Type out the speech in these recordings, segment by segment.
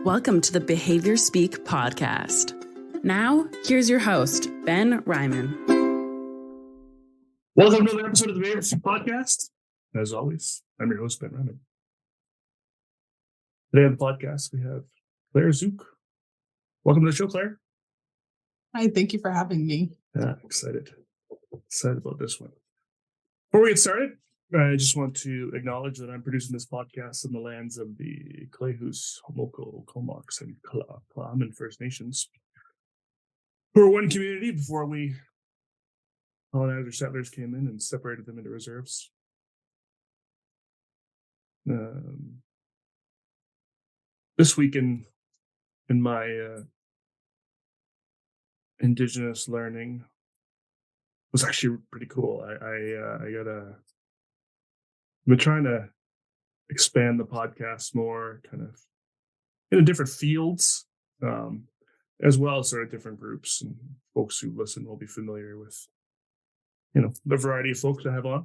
Welcome to the Behavior Speak podcast. Now, here's your host, Ben Ryman. Welcome to another episode of the Behavior Speak podcast. As always, I'm your host, Ben Ryman. Today on the podcast, we have Claire Zuch. Welcome to the show, Claire. Hi, thank you for having me. Yeah, excited about this one. Before we get started, I just want to acknowledge that I'm producing this podcast in the lands of the Klehus, Homoko, Comox, and Kla'amin First Nations, who are one community before we colonizer settlers came in and separated them into reserves. This week in my Indigenous learning was actually pretty cool. I've been trying to expand the podcast more, kind of in different fields, as well as sort of different groups, and folks who listen will be familiar with, the variety of folks I have on.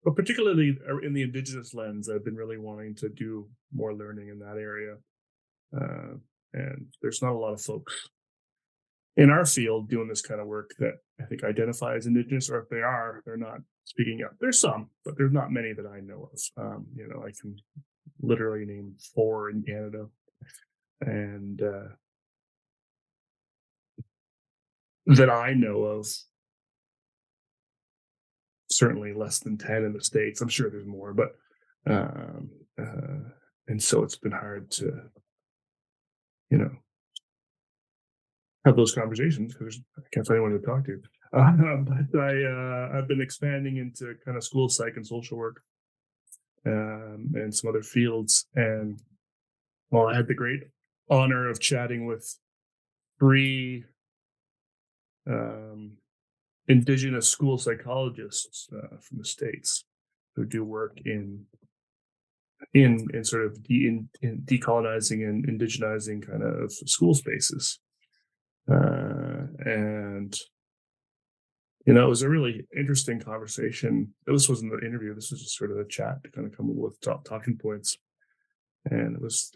But particularly in the Indigenous lens, I've been really wanting to do more learning in that area. And there's not a lot of folks in our field doing this kind of work that I think identify as Indigenous, or if they are, they're not speaking up. There's some, but there's not many that I know of. I can literally name 4 in Canada, and that I know of, certainly less than 10 in the States. I'm sure there's more, but and so it's been hard to, have those conversations because I can't find anyone to talk to. But I've been expanding into kind of school psych and social work, and some other fields. And I had the great honor of chatting with 3 Indigenous school psychologists from the States who do work in sort of in decolonizing and indigenizing kind of school spaces. And it was a really interesting conversation. This wasn't an interview. This was just sort of a chat to kind of come up with talking points. And it was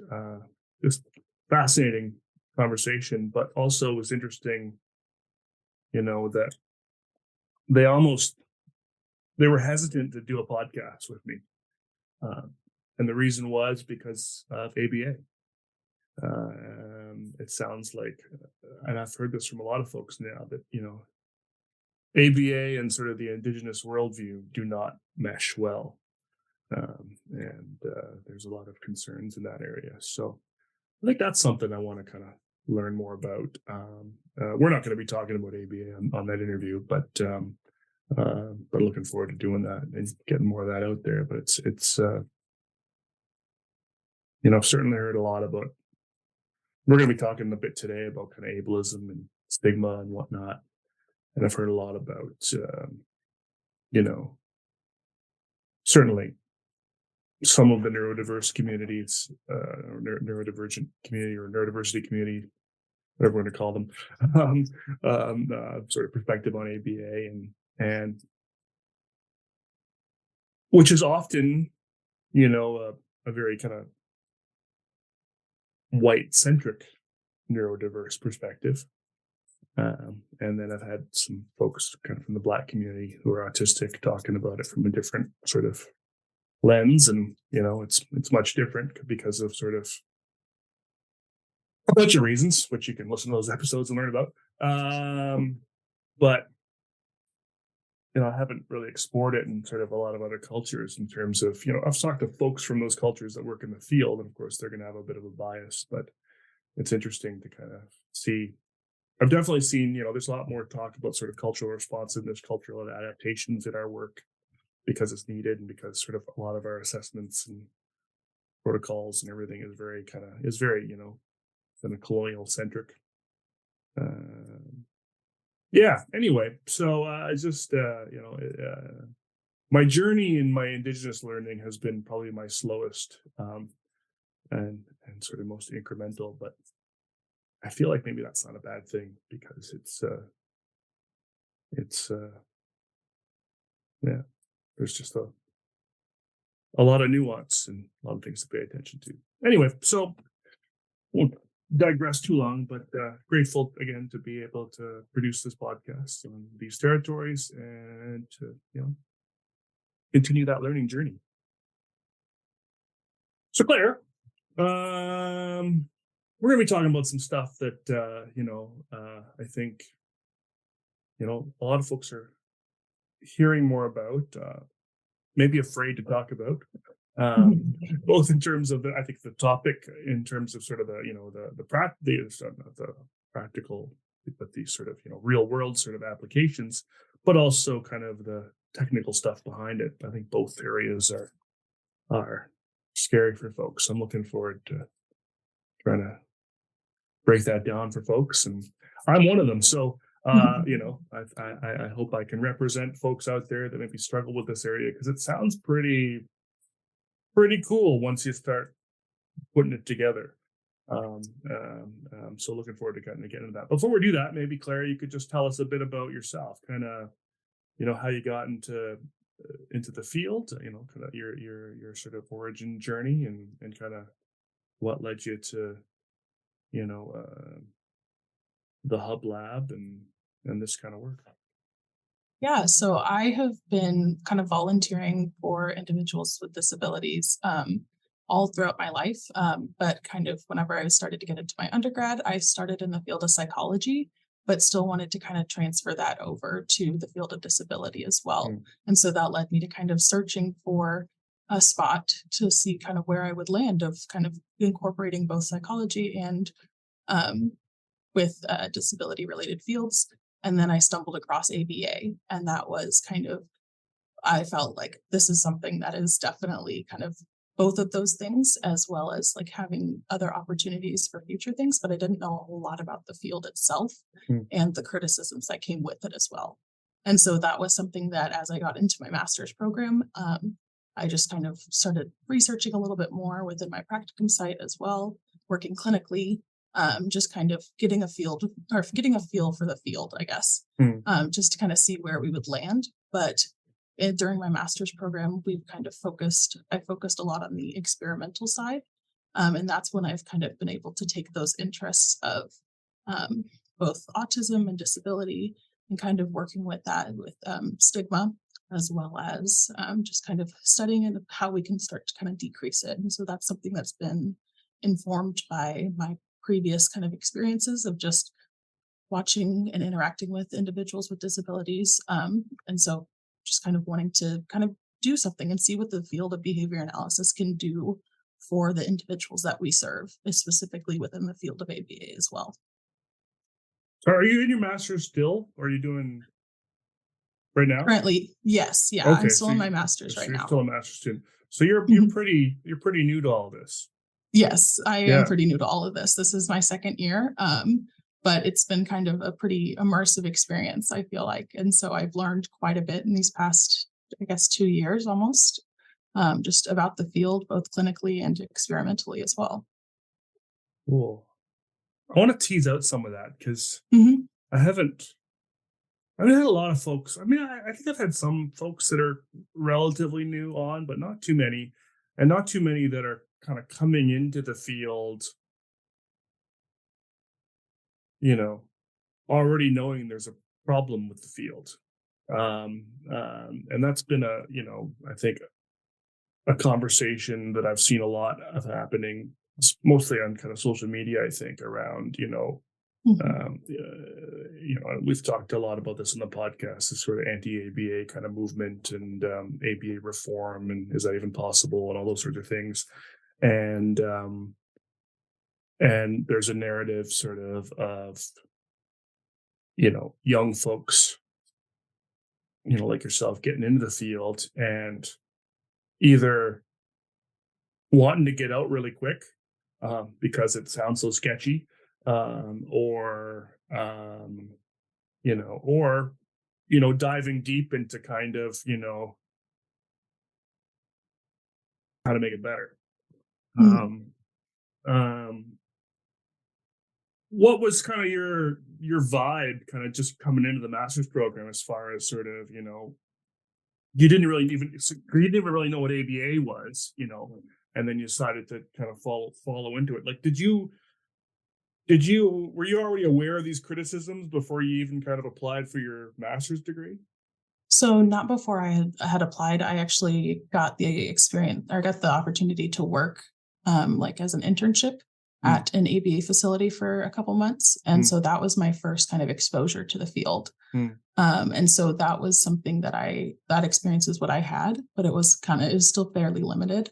just fascinating conversation, but also was interesting, that they were hesitant to do a podcast with me. And the reason was because of ABA. It sounds like, and I've heard this from a lot of folks now, that, ABA and sort of the Indigenous worldview do not mesh well. And there's a lot of concerns in that area. So I think that's something I want to kind of learn more about. We're not going to be talking about ABA on that interview, but looking forward to doing that and getting more of that out there. But it's I've certainly heard a lot about. We're going to be talking a bit today about kind of ableism and stigma and whatnot, and I've heard a lot about certainly some of the neurodiverse communities, or neurodivergent community, or neurodiversity community, whatever we're going to call them, sort of perspective on ABA and which is often, a very kind of white-centric neurodiverse perspective. And then I've had some folks kind of from the Black community who are autistic talking about it from a different sort of lens. And, it's much different because of sort of a bunch of reasons, which you can listen to those episodes and learn about. But I haven't really explored it in sort of a lot of other cultures in terms of, I've talked to folks from those cultures that work in the field, and of course they're going to have a bit of a bias, but it's interesting to kind of see. I've definitely seen, there's a lot more talk about sort of cultural responsiveness, cultural adaptations in our work because it's needed, and because sort of a lot of our assessments and protocols and everything is very kind of colonial centric. Anyway, so I just, my journey in my Indigenous learning has been probably my slowest and sort of most incremental, but I feel like maybe that's not a bad thing because there's just a lot of nuance and a lot of things to pay attention to. Anyway, so won't digress too long, but grateful again to be able to produce this podcast on these territories and to continue that learning journey. So Claire, we're going to be talking about some stuff that I think a lot of folks are hearing more about, maybe afraid to talk about. Both in terms of I think the topic, in terms of sort of the practical, but the sort of real world sort of applications, but also kind of the technical stuff behind it. I think both areas are scary for folks. I'm looking forward to trying to break that down for folks, and I'm one of them. So I hope I can represent folks out there that maybe struggle with this area, because it sounds pretty cool once you start putting it together. So looking forward to kind of getting into that. Before we do that, maybe Claire, you could just tell us a bit about yourself, kind of, how you got into the field, kind of your sort of origin journey, and kind of what led you to, the Hub Lab and this kind of work. Yeah, so I have been kind of volunteering for individuals with disabilities all throughout my life. But kind of whenever I started to get into my undergrad, I started in the field of psychology, but still wanted to kind of transfer that over to the field of disability as well. And so that led me to kind of searching for a spot to see kind of where I would land, of kind of incorporating both psychology and with disability related fields. And then I stumbled across ABA, and that was kind of, I felt like this is something that is definitely kind of both of those things, as well as like having other opportunities for future things. But I didn't know a whole lot about the field itself and the criticisms that came with it as well. And so that was something that, as I got into my master's program, I just kind of started researching a little bit more within my practicum site as well, working clinically, just kind of getting a feel for the field, I guess, just to kind of see where we would land. But during my master's program, I focused a lot on the experimental side. And that's when I've kind of been able to take those interests of both autism and disability, and kind of working with that with stigma, as well as just kind of studying and how we can start to kind of decrease it. And so that's something that's been informed by my previous kind of experiences of just watching and interacting with individuals with disabilities. And so just kind of wanting to kind of do something and see what the field of behavior analysis can do for the individuals that we serve, specifically within the field of ABA as well. So are you in your master's still, or are you doing right now? Currently, yes. Yeah, okay, I'm still in my master's right now. You're still a master's student. So you're pretty new to all this. Yes, I am pretty new to all of this. This is my second year, but it's been kind of a pretty immersive experience, I feel like. And so I've learned quite a bit in these past, I guess, 2 years almost, just about the field, both clinically and experimentally as well. Cool. I want to tease out some of that, because I haven't had a lot of folks. I mean, I think I've had some folks that are relatively new on, but not too many, and not too many that are kind of coming into the field, already knowing there's a problem with the field. And that's been I think a conversation that I've seen a lot of happening, mostly on kind of social media, I think, around, we've talked a lot about this in the podcast, this sort of anti-ABA kind of movement, and ABA reform, and is that even possible, and all those sorts of things. And there's a narrative sort of young folks, like yourself, getting into the field and either wanting to get out really quick because it sounds so sketchy, or diving deep into kind of how to make it better. What was kind of your vibe, kind of just coming into the master's program, as far as sort of you didn't really know what ABA was, and then you decided to kind of follow into it. Like, were you already aware of these criticisms before you even kind of applied for your master's degree? So not before I had applied. I actually got the experience or got the opportunity to work like as an internship at an ABA facility for a couple months. And so that was my first kind of exposure to the field. And so that was something that experience is what I had, but it was still fairly limited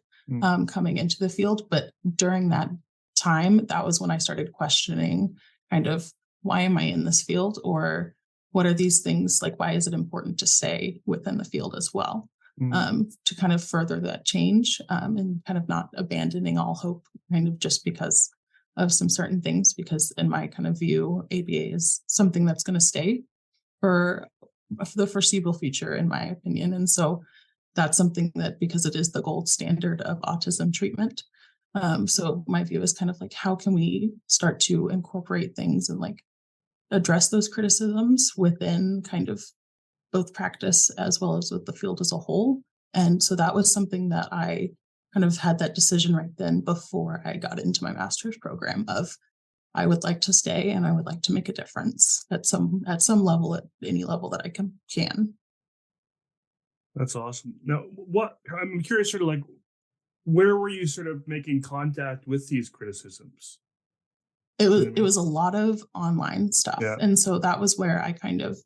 coming into the field. But during that time, that was when I started questioning kind of, why am I in this field? Or what are these things, like, why is it important to stay within the field as well? To kind of further that change and kind of not abandoning all hope kind of just because of some certain things, because in my kind of view, ABA is something that's going to stay for the foreseeable future, in my opinion. And so that's something that, because it is the gold standard of autism treatment. So my view is kind of like, how can we start to incorporate things and like address those criticisms within kind of both practice as well as with the field as a whole. And so that was something that I kind of had that decision right then before I got into my master's program of, I would like to stay and I would like to make a difference at some level, at any level that I can. That's awesome. Now, I'm curious, sort of like, where were you sort of making contact with these criticisms? It was a lot of online stuff. Yeah. And so that was where I kind of,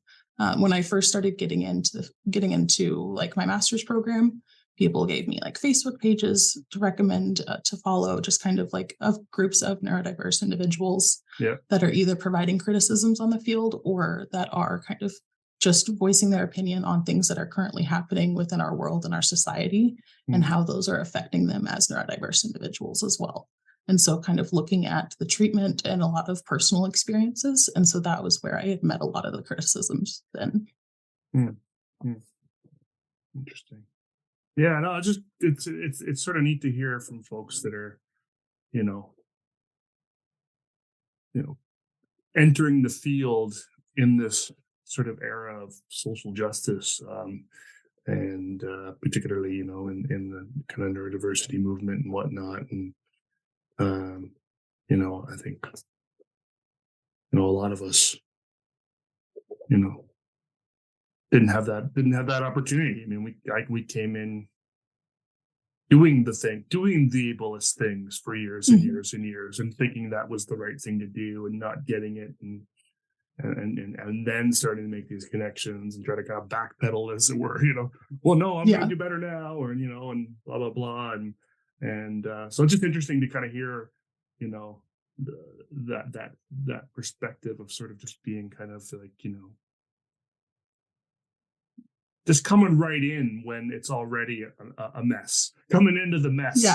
when I first started getting into like my master's program, people gave me like Facebook pages to recommend to follow, just kind of like of groups of neurodiverse individuals that are either providing criticisms on the field or that are kind of just voicing their opinion on things that are currently happening within our world and our society and how those are affecting them as neurodiverse individuals as well. And so kind of looking at the treatment and a lot of personal experiences. And so that was where I had met a lot of the criticisms then. Interesting. Yeah, no, it's sort of neat to hear from folks that are, entering the field in this sort of era of social justice, and particularly, in the kind of neurodiversity movement and whatnot. And I think, a lot of us, didn't have that opportunity. I mean, we came in doing the ableist things for years and years and years, and thinking that was the right thing to do, and not getting it, and then starting to make these connections and try to kind of backpedal, as it were. Well, no, I'm going to do better now, or and blah blah blah, and so it's just interesting to kind of hear, that perspective of sort of just being kind of like, just coming right in when it's already a mess, coming into the mess,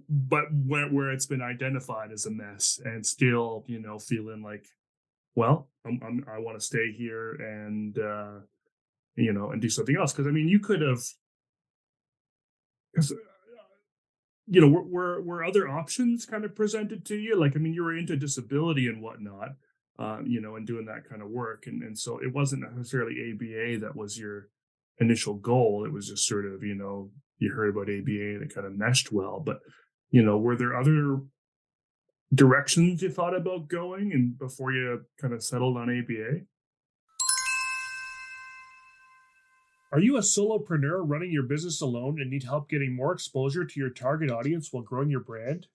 but where it's been identified as a mess, and still, feeling like, well, I want to stay here and, and do something else. Because I mean, you could have, because, were other options kind of presented to you? Like, I mean, you were into disability and whatnot, and doing that kind of work. And so it wasn't necessarily ABA that was your initial goal. It was just sort of, you heard about ABA and it kind of meshed well. But, were there other directions you thought about going and before you kind of settled on ABA? Are you a solopreneur running your business alone and need help getting more exposure to your target audience while growing your brand?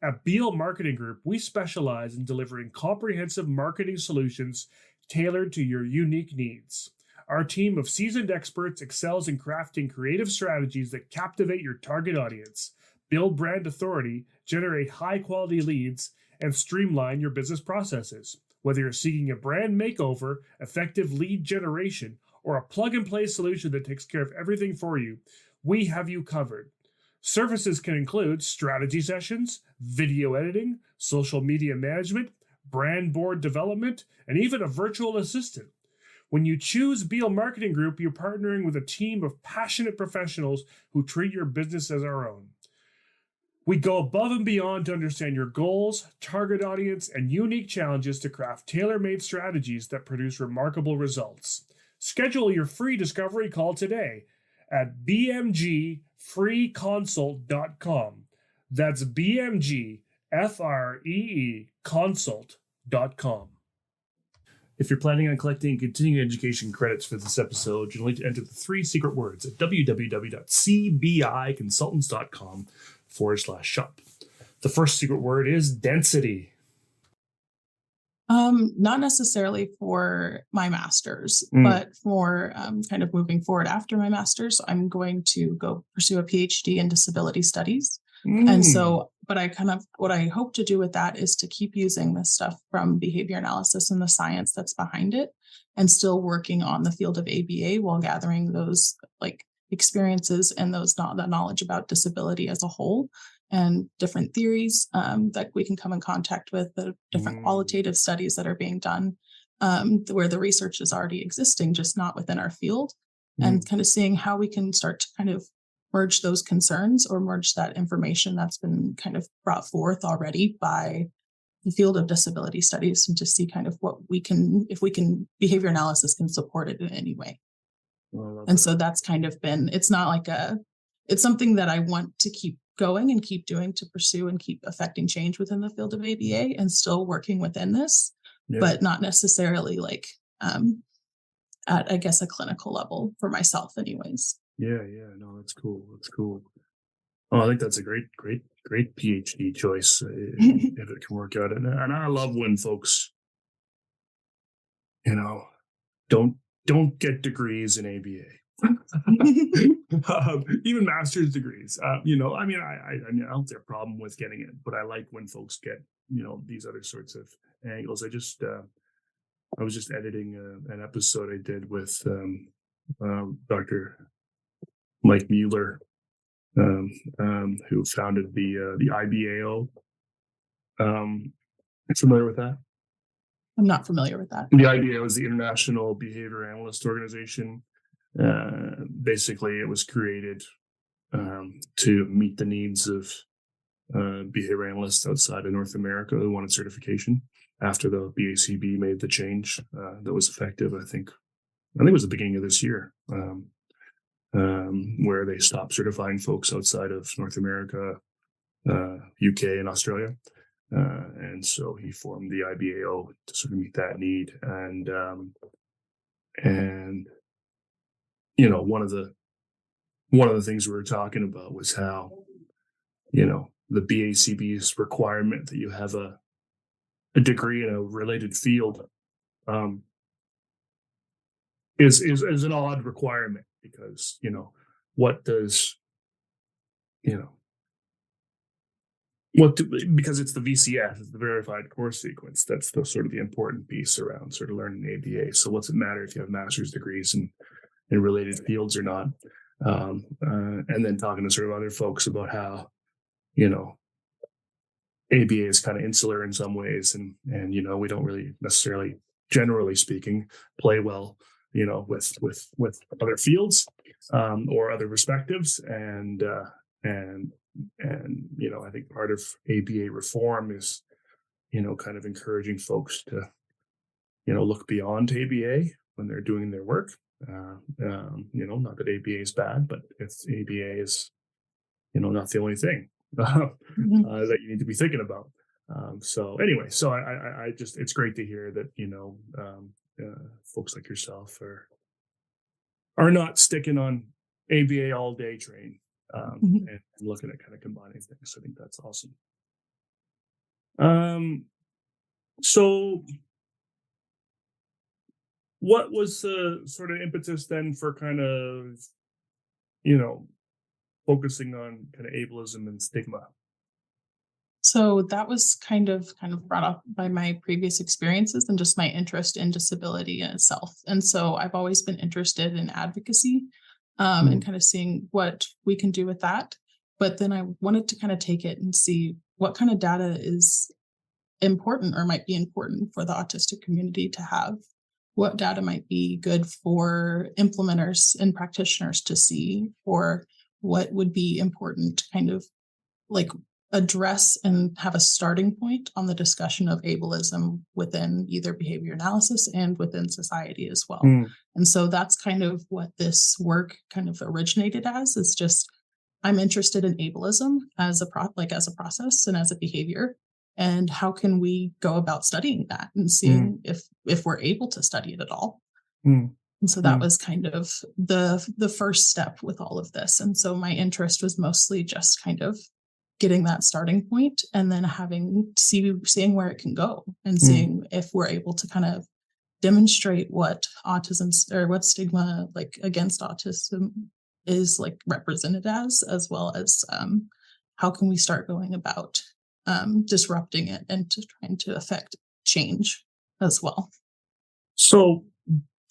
At Belisle Marketing Group, we specialize in delivering comprehensive marketing solutions tailored to your unique needs. Our team of seasoned experts excels in crafting creative strategies that captivate your target audience, build brand authority, generate high-quality leads, and streamline your business processes. Whether you're seeking a brand makeover, effective lead generation, or a plug-and-play solution that takes care of everything for you, we have you covered. Services can include strategy sessions, video editing, social media management, brand board development, and even a virtual assistant. When you choose Belisle Marketing Group, you're partnering with a team of passionate professionals who treat your business as our own. We go above and beyond to understand your goals, target audience, and unique challenges to craft tailor-made strategies that produce remarkable results. Schedule your free discovery call today at bmgfreeconsult.com. That's BMGFREE consult.com. If you're planning on collecting continuing education credits for this episode, you'll need to enter the 3 secret words at www.cbiconsultants.com/shop. The first secret word is density. Not necessarily for my master's, but for kind of moving forward after my master's, I'm going to go pursue a PhD in disability studies. And so, but what I hope to do with that is to keep using this stuff from behavior analysis and the science that's behind it, and still working on the field of ABA while gathering those like experiences and that knowledge about disability as a whole, and different theories that we can come in contact with, the different qualitative studies that are being done, where the research is already existing, just not within our field, and kind of seeing how we can start to kind of merge those concerns or merge that information that's been kind of brought forth already by the field of disability studies, and to see kind of what we can, if we can, behavior analysis can support it in any way. And so that's kind of been, it's not like it's something that I want to keep going and keep doing to pursue and keep affecting change within the field of ABA and still working within this, but not necessarily like at, I guess, a clinical level for myself anyways. Yeah. No, that's cool. Oh, I think that's a great PhD choice if it can work out. And I love when folks, don't get degrees in ABA. Even master's degrees. I don't see a problem with getting it, but I like when folks get these other sorts of angles. I was just editing an episode I did with Dr. Mike Mueller, who founded the IBAO. Familiar with that? I'm not familiar with that. The IBAO is the International Behavior Analyst Organization. Basically, it was created to meet the needs of behavior analysts outside of North America who wanted certification after the BACB made the change that was effective. I think it was the beginning of this year, where they stopped certifying folks outside of North America, UK, and Australia. And so he formed the IBAO to sort of meet that need. And one of the things we were talking about was how, the BACB's requirement that you have a degree in a related field is an odd requirement, because, because it's the VCS, it's the verified course sequence. That's the sort of the important piece around sort of learning ABA. So what's it matter if you have master's degrees in related fields or not? And then talking to sort of other folks about how, ABA is kind of insular in some ways, and we don't really necessarily, generally speaking, play well, with other fields or other perspectives, and I think part of ABA reform is, kind of encouraging folks to, look beyond ABA when they're doing their work. Not that ABA is bad, but it's ABA is, not the only thing that you need to be thinking about. So anyway, I just, it's great to hear that, folks like yourself are not sticking on ABA all day train, and looking at kind of combining things. I think that's awesome. So what was the sort of impetus then for kind of, focusing on kind of ableism and stigma? So that was kind of brought up by my previous experiences and just my interest in disability in itself. And so I've always been interested in advocacy, and kind of seeing what we can do with that. But then I wanted to kind of take it and see what kind of data is important or might be important for the autistic community to have. What data might be good for implementers and practitioners to see, or what would be important kind of like address and have a starting point on the discussion of ableism within either behavior analysis and within society as well. And so that's kind of what this work kind of originated as, is just, I'm interested in ableism as a process and as a behavior, and how can we go about studying that and seeing if we're able to study it at all. And so that was kind of the first step with all of this. And so my interest was mostly just kind of getting that starting point, and then seeing where it can go, and seeing if we're able to kind of demonstrate what autism or what stigma like against autism is like represented as well as how can we start going about disrupting it and trying to affect change as well. So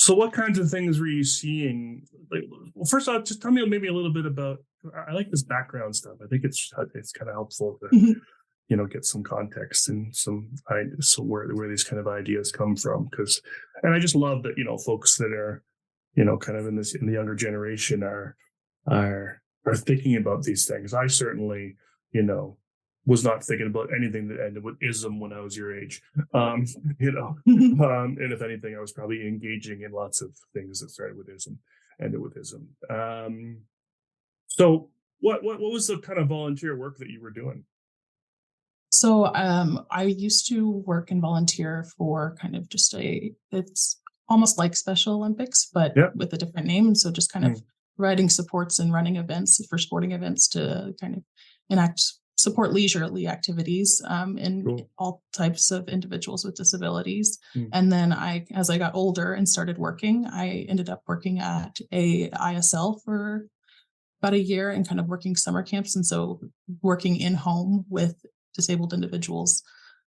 what kinds of things were you seeing? Like, well, first off, just tell me maybe a little bit about, I like this background stuff. I think it's kind of helpful to, get some context and some where these kind of ideas come from. And I just love that, folks that are, kind of in the younger generation are thinking about these things. I certainly, was not thinking about anything that ended with ism when I was your age, and if anything, I was probably engaging in lots of things that started with ism, ended with ism. So what was the kind of volunteer work that you were doing? So I used to work and volunteer for kind of just it's almost like Special Olympics, but with a different name. And so just kind of providing supports and running events for sporting events to kind of support leisurely activities in all types of individuals with disabilities. And then as I got older and started working, I ended up working at a ISL for about a year and kind of working summer camps. And so working in home with disabled individuals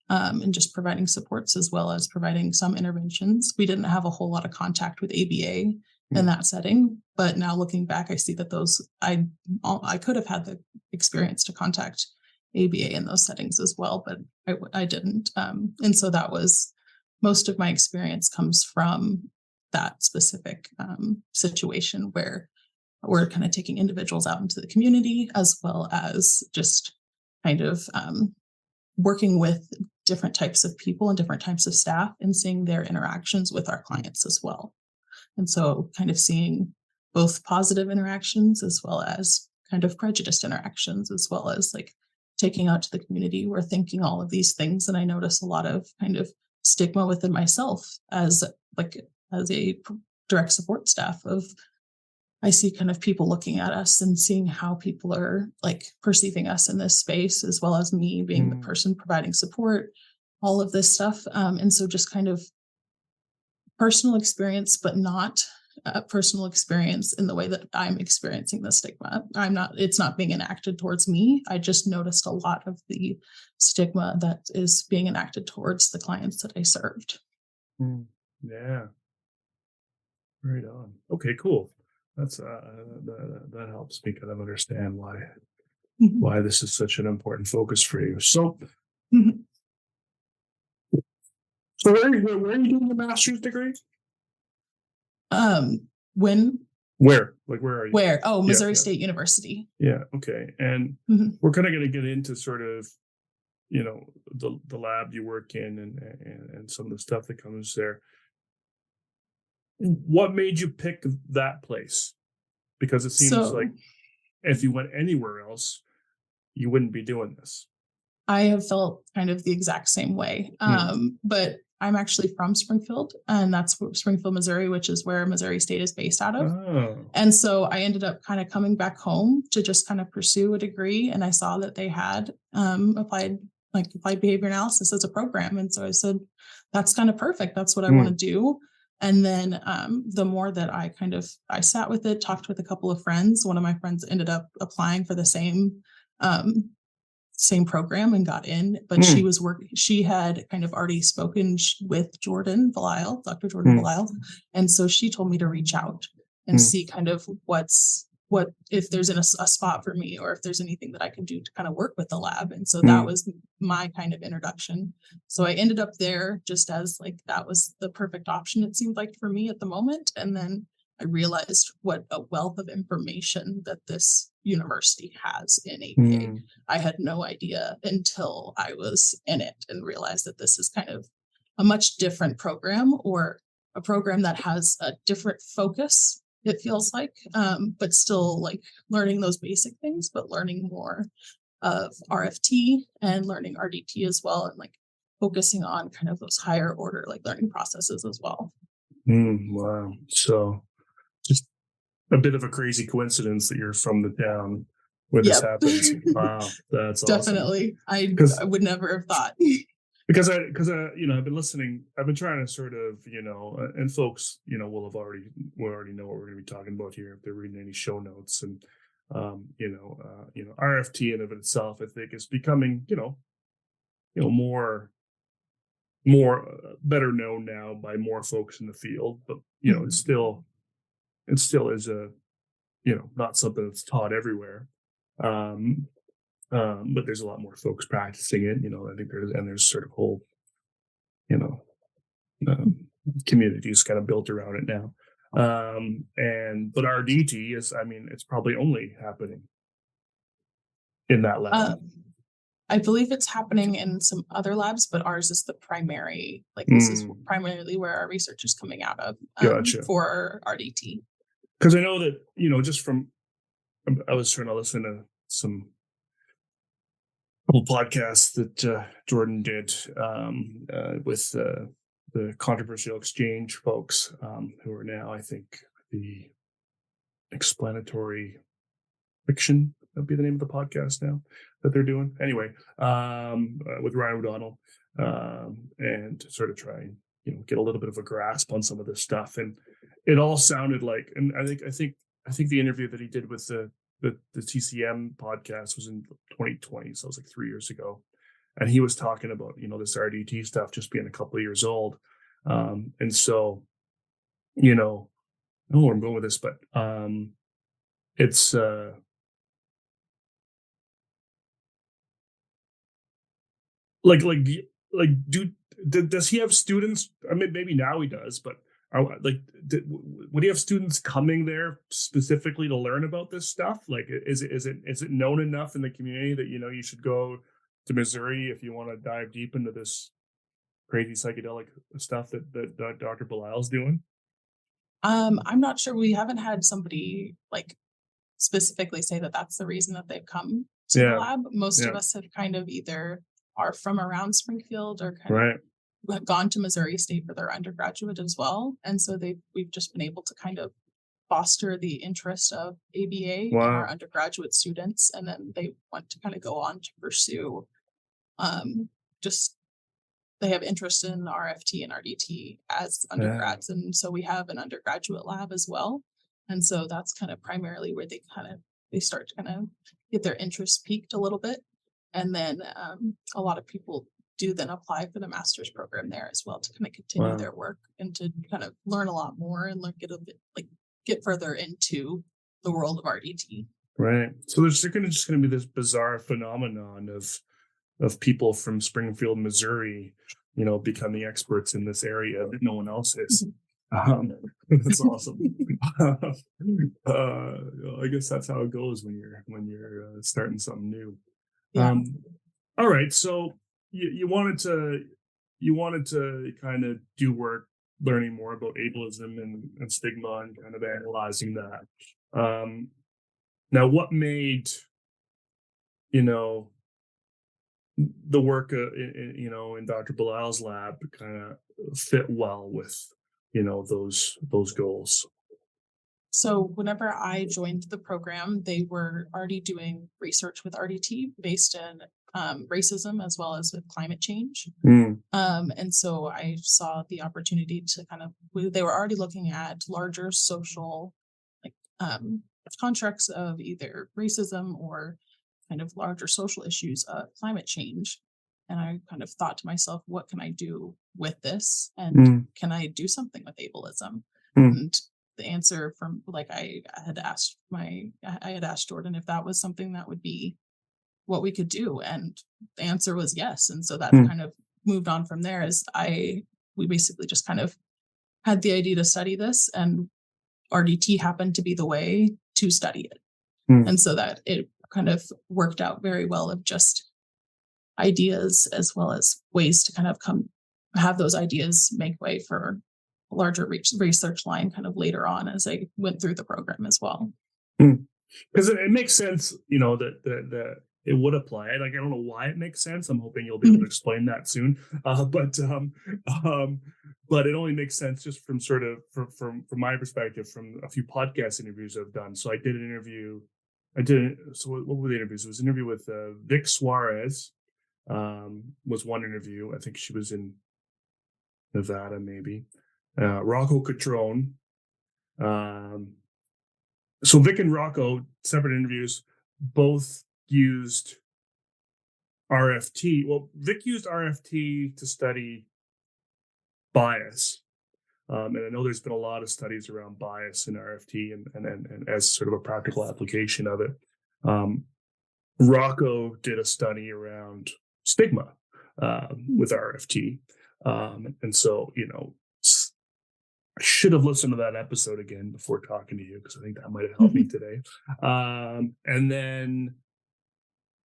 and just providing supports as well as providing some interventions. We didn't have a whole lot of contact with ABA in that setting, but now looking back, I see that I could have had the experience to contact ABA in those settings as well, but I didn't. And so that was most of my experience comes from that specific situation where we're kind of taking individuals out into the community, as well as just kind of working with different types of people and different types of staff and seeing their interactions with our clients as well. And so kind of seeing both positive interactions as well as kind of prejudiced interactions, as well as like taking out to the community. We're thinking all of these things. And I notice a lot of kind of stigma within myself as a direct support staff of, I see kind of people looking at us and seeing how people are like perceiving us in this space, as well as me being the person providing support, all of this stuff. And so just kind of personal experience, but not personal experience in the way that I'm experiencing the stigma. It's not being enacted towards me. I just noticed a lot of the stigma that is being enacted towards the clients that I served. Yeah. Right on. Okay, cool. That's that helps me kind of understand why this is such an important focus for you. So, so where are you doing the master's degree? When? Where? Like, where are you? Where? Oh, Missouri State University. Yeah. Okay. And we're kind of going to get into sort of, the lab you work in and some of the stuff that comes there. What made you pick that place? Because it seems like if you went anywhere else, you wouldn't be doing this. I have felt kind of the exact same way. But I'm actually from Springfield, and that's Springfield, Missouri, which is where Missouri State is based out of. Oh. And so I ended up kind of coming back home to just kind of pursue a degree. And I saw that they had applied behavior analysis as a program. And so I said, that's kind of perfect. That's what I want to do. And then the more that I sat with it, talked with a couple of friends. One of my friends ended up applying for the same program and got in, but she had kind of already spoken with Belisle, Dr. Jordan Belisle. And so she told me to reach out and see kind of if there's a spot for me, or if there's anything that I can do to kind of work with the lab. And so that was my kind of introduction. So I ended up there just as that was the perfect option, it seemed like, for me at the moment. And then I realized what a wealth of information that this university has in ABA. Mm. I had no idea until I was in it and realized that this is kind of a much different program, or a program that has a different focus, it feels like, but still like learning those basic things, but learning more of RFT and learning RDT as well, and like focusing on kind of those higher order like learning processes as well. Wow. So just a bit of a crazy coincidence that you're from the town where this Yep. happens. Wow, that's awesome. Definitely. I would never have thought. Because I've been listening. I've been trying to sort of, and folks, will already know what we're going to be talking about here if they're reading any show notes. And RFT in of itself, I think, is becoming, more better known now by more folks in the field. But it still is a not something that's taught everywhere. But there's a lot more folks practicing it. I think there's sort of whole, communities kind of built around it now. But RDT is, it's probably only happening in that lab. I believe it's happening in some other labs, but ours is the primary, like this is primarily where our research is coming out of for RDT. Because I know that, just from, I was trying to listen to some couple podcasts that Jordan did with the Controversial Exchange folks, who are now, I think, the Explanatory Fiction, that'd be the name of the podcast now that they're doing. Anyway, with Ryan O'Donnell, and sort of try and get a little bit of a grasp on some of this stuff. And it all sounded like, and I think the interview that he did with the TCM podcast was in 2020, so it was like 3 years ago, and he was talking about this RDT stuff just being a couple of years old, and so I don't know where I'm going with this, but it's does he have students? I mean, maybe now he does, but would he have students coming there specifically to learn about this stuff? Like, is it known enough in the community that you should go to Missouri if you want to dive deep into this crazy psychedelic stuff that Dr. Belisle's doing? I'm not sure. We haven't had somebody like specifically say that that's the reason that they've come to the lab. Most of us have kind of either are from around Springfield or kind of gone to Missouri State for their undergraduate as well. And so we've just been able to kind of foster the interest of ABA in our undergraduate students. And then they want to kind of go on to pursue they have interest in RFT and RDT as undergrads. And so we have an undergraduate lab as well. And so that's kind of primarily where they start to kind of get their interest piqued a little bit. And then a lot of people do then apply for the master's program there as well to kind of continue their work and to kind of learn a lot more and get further into the world of RDT. Right. So there's just going to be this bizarre phenomenon of people from Springfield, Missouri, becoming experts in this area that no one else is. That's awesome. I guess that's how it goes when you're starting something new. All right. So you wanted to kind of do work learning more about ableism and stigma and kind of analyzing that. Now, what made the work in Dr. Belisle's lab kind of fit well with those goals? So whenever I joined the program, they were already doing research with RDT based in racism as well as with climate change. And so I saw the opportunity to they were already looking at larger social constructs of either racism or kind of larger social issues of climate change. And I kind of thought to myself, what can I do with this? And can I do something with ableism? And the answer from I had asked Jordan if that was something that would be what we could do. And the answer was yes. And so that kind of moved on from there we basically just kind of had the idea to study this. And RDT happened to be the way to study it. And so that it kind of worked out very well of just ideas as well as ways to kind of have those ideas make way for a larger research line kind of later on as I went through the program as well. Because it makes sense, that it would apply. Like, I don't know why it makes sense. I'm hoping you'll be able to explain that soon. But it only makes sense just from sort of from my perspective, from a few podcast interviews I've done. So I did an interview. So what were the interviews? It was an interview with Vic Suarez. Was one interview. I think she was in Nevada, maybe. Rocco Catrone. So Vic and Rocco, separate interviews, both used RFT. Well, Vic used RFT to study bias. And I know there's been a lot of studies around bias in RFT and as sort of a practical application of it. Rocco did a study around stigma with RFT. And so, I should have listened to that episode again before talking to you, because I think that might have helped me today. And then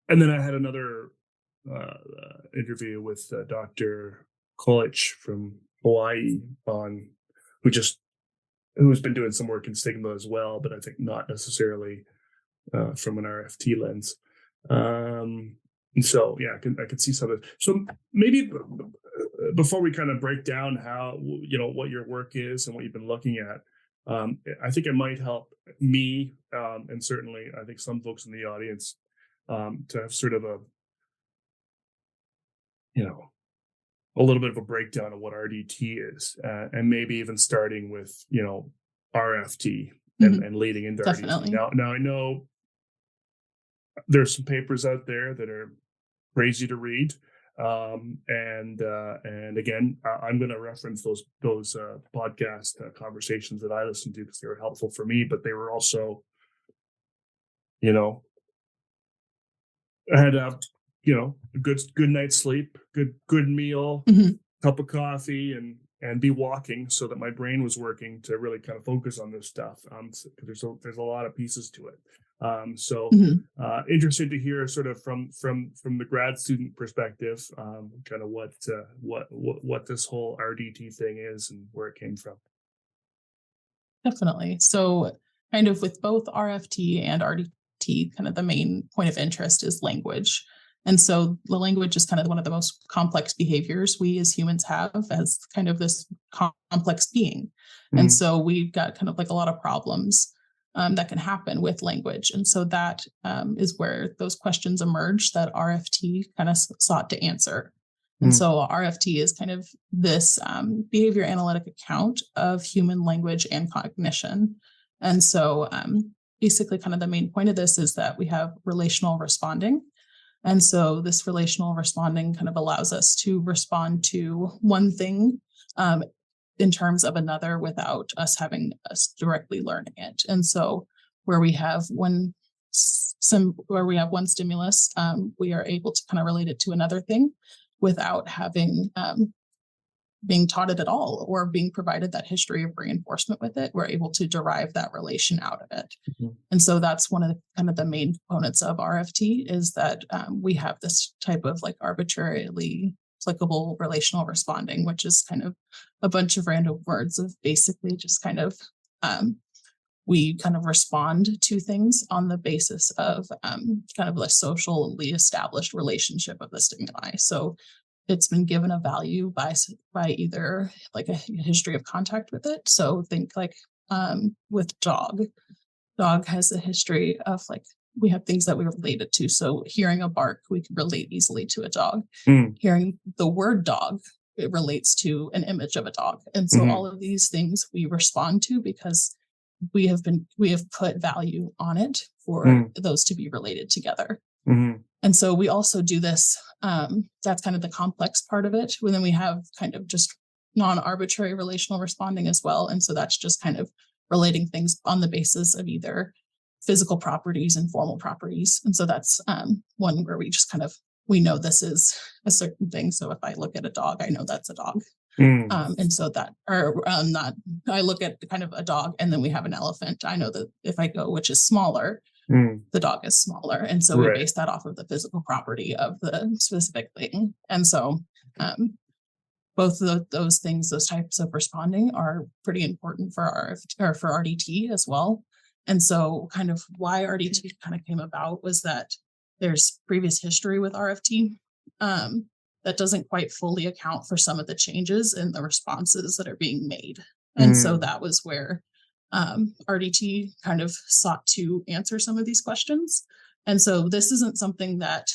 I had another interview with Dr. Kolich from Hawaii who's been doing some work in stigma as well, but I think not necessarily from an RFT lens. And so, yeah, I could see some of it. So maybe before we kind of break down how, what your work is and what you've been looking at, I think it might help me, and certainly I think some folks in the audience, to have sort of a little bit of a breakdown of what RDT is, and maybe even starting with, RFT and leading into Definitely. RDT. Now I know there's some papers out there that are crazy to read. And again, I'm going to reference those podcast conversations that I listened to because they were helpful for me, but they were also, I had to have, a good night's sleep, good meal, cup of coffee, and be walking so that my brain was working to really kind of focus on this stuff. There's a lot of pieces to it. Interested to hear sort of from the grad student perspective, kind of what this whole RDT thing is and where it came from. Definitely. So kind of with both RFT and RDT, kind of the main point of interest is language. And so the language is kind of one of the most complex behaviors we as humans have as kind of this complex being. And so we've got kind of like a lot of problems that can happen with language. And so that is where those questions emerge that RFT kind of sought to answer. And so RFT is kind of this behavior analytic account of human language and cognition. And so basically kind of the main point of this is that we have relational responding. And so this relational responding kind of allows us to respond to one thing in terms of another without us having us directly learning it. And so where we have one stimulus, we are able to kind of relate it to another thing without having being taught it at all or being provided that history of reinforcement with it. We're able to derive that relation out of it. And so that's one of the kind of the main components of RFT is that we have this type of like arbitrarily applicable relational responding, which is kind of a bunch of random words of basically just kind of we kind of respond to things on the basis of kind of a socially established relationship of the stimuli. So it's been given a value by either like a history of contact with it. So think like with dog has a history of like, we have things that we relate it to. So hearing a bark, we can relate easily to a dog. Hearing the word dog, it relates to an image of a dog. And so all of these things we respond to because we have put value on it for those to be related together. And so we also do this, that's kind of the complex part of it. And then we have kind of just non-arbitrary relational responding as well. And so that's just kind of relating things on the basis of either physical properties and formal properties. And so that's one where we just kind of, we know this is a certain thing. So if I look at a dog, I know that's a dog. And so that, or not, I look at kind of a dog and then we have an elephant. I know that if I go, which is smaller, the dog is smaller. And so we base that off of the physical property of the specific thing. And so both of those things, those types of responding are pretty important for for RDT as well. And so kind of why RDT kind of came about was that there's previous history with RFT that doesn't quite fully account for some of the changes in the responses that are being made. And so that was where RDT kind of sought to answer some of these questions. And so this isn't something that,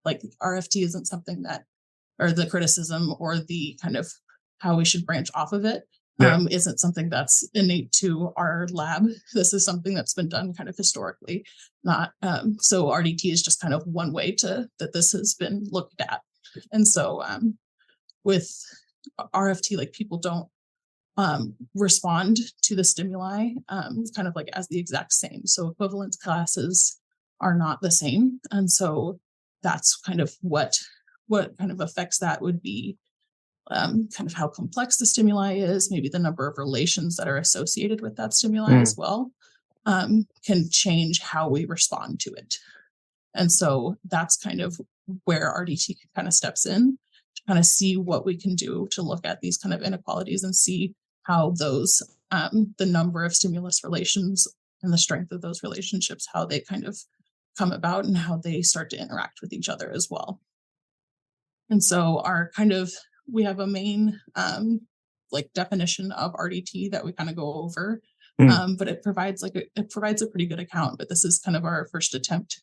like, RFT isn't something that, or the criticism or the kind of how we should branch off of it isn't something that's innate to our lab. This is something that's been done kind of historically, not so RDT is just kind of one way that this has been looked at. And so with RFT, like, people don't respond to the stimuli kind of like as the exact same. So equivalence classes are not the same. And so that's kind of what kind of affects that would be kind of how complex the stimuli is, maybe the number of relations that are associated with that stimuli as well, can change how we respond to it. And so that's kind of where RDT kind of steps in to kind of see what we can do to look at these kind of inequalities and see how those, the number of stimulus relations and the strength of those relationships, how they kind of come about and how they start to interact with each other as well. And so we have a main like definition of RDT that we kind of go over, but it provides a pretty good account. But this is kind of our first attempt.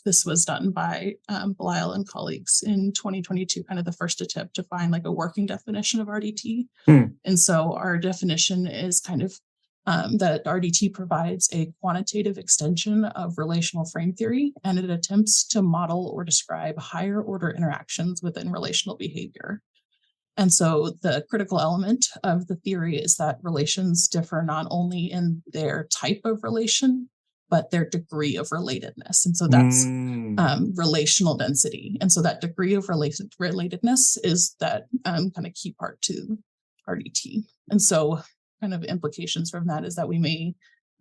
This was done by Belisle and colleagues in 2022, kind of the first attempt to find like a working definition of RDT. And so our definition is kind of that RDT provides a quantitative extension of relational frame theory, and it attempts to model or describe higher order interactions within relational behavior. And so the critical element of the theory is that relations differ not only in their type of relation, but their degree of relatedness. And so that's relational density. And so that degree of relatedness is that kind of key part to RDT. And so kind of implications from that is that we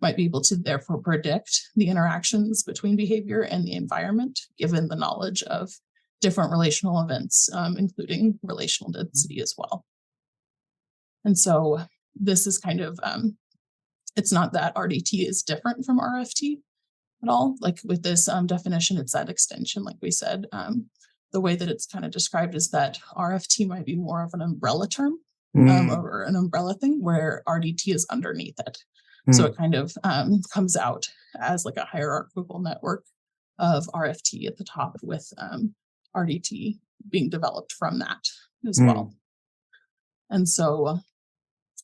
might be able to therefore predict the interactions between behavior and the environment, given the knowledge of different relational events, including relational density as well. And so this is kind of, it's not that RDT is different from RFT at all. Like with this definition, it's that extension, like we said. The way that it's kind of described is that RFT might be more of an umbrella term, or an umbrella thing, where RDT is underneath it. So it kind of comes out as like a hierarchical network of RFT at the top, with RDT being developed from that as well. And so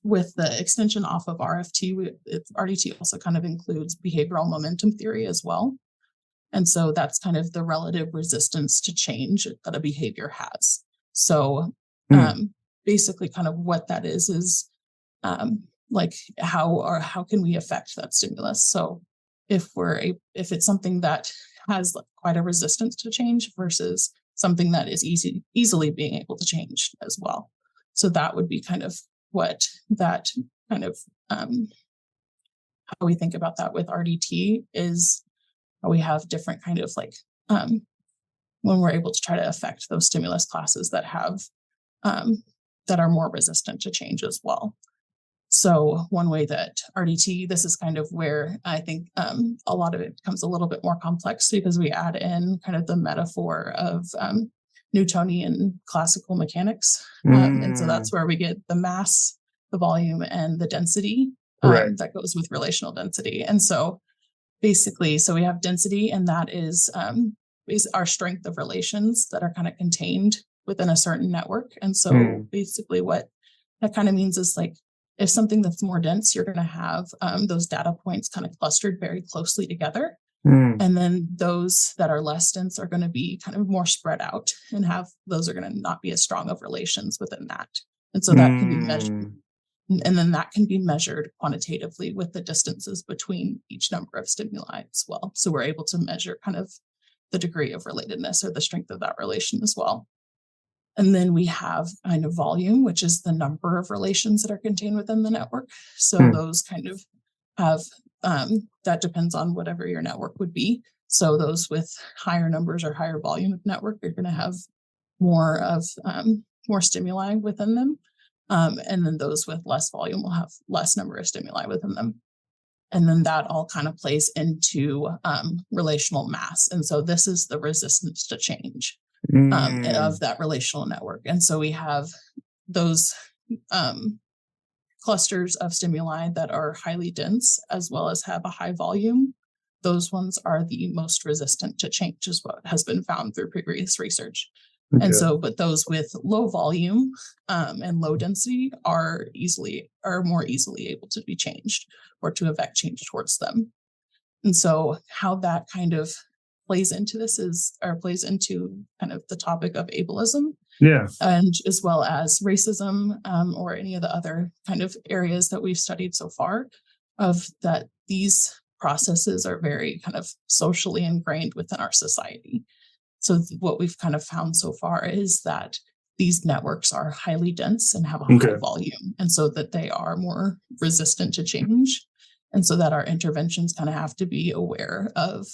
with the extension off of RFT, RDT also kind of includes behavioral momentum theory as well. And so that's kind of the relative resistance to change that a behavior has. So basically kind of what that is like how can we affect that stimulus? So if it's something that has quite a resistance to change versus something that is easily being able to change as well. So that would be kind of what that kind of how we think about that with RDT is how we have different kind of like when we're able to try to affect those stimulus classes that have that are more resistant to change as well. So one way that RDT, this is kind of where I think a lot of it becomes a little bit more complex, because we add in kind of the metaphor of Newtonian classical mechanics. And so that's where we get the mass, the volume, and the density that goes with relational density. And so basically, so we have density, and that is our strength of relations that are kind of contained within a certain network. And so basically what that kind of means is, like, if something that's more dense, you're going to have those data points kind of clustered very closely together. And then those that are less dense are going to be kind of more spread out and those are going to not be as strong of relations within that. And so that can be measured. And then that can be measured quantitatively with the distances between each number of stimuli as well. So we're able to measure kind of the degree of relatedness or the strength of that relation as well. And then we have kind of volume, which is the number of relations that are contained within the network. So those kind of have, that depends on whatever your network would be. So those with higher numbers or higher volume of network are going to have more stimuli within them. And then those with less volume will have less number of stimuli within them. And then that all kind of plays into relational mass. And so this is the resistance to change of that relational network. And so we have those clusters of stimuli that are highly dense as well as have a high volume. Those ones are the most resistant to change, is what has been found through previous research. Okay. And so, but those with low volume and low density are more easily able to be changed or to affect change towards them. And so how that kind of plays into kind of the topic of ableism. Yeah. And as well as racism or any of the other kind of areas that we've studied so far, of that these processes are very kind of socially ingrained within our society. So what we've kind of found so far is that these networks are highly dense and have a high volume, and so that they are more resistant to change. And so that our interventions kind of have to be aware of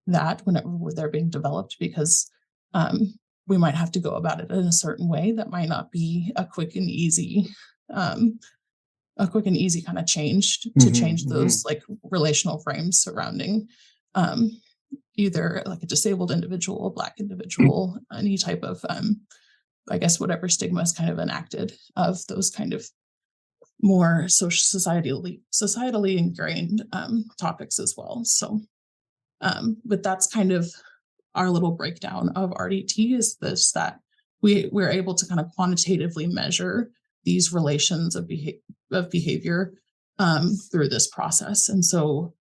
that whenever they're being developed, because we might have to go about it in a certain way that might not be a quick and easy kind of change to change those like relational frames surrounding either like a disabled individual, a Black individual, any type of, I guess, whatever stigma is kind of enacted of those kind of more societally ingrained topics as well. So, but that's kind of our little breakdown of RDT, is this, that we're able to kind of quantitatively measure these relations of behavior through this process. And so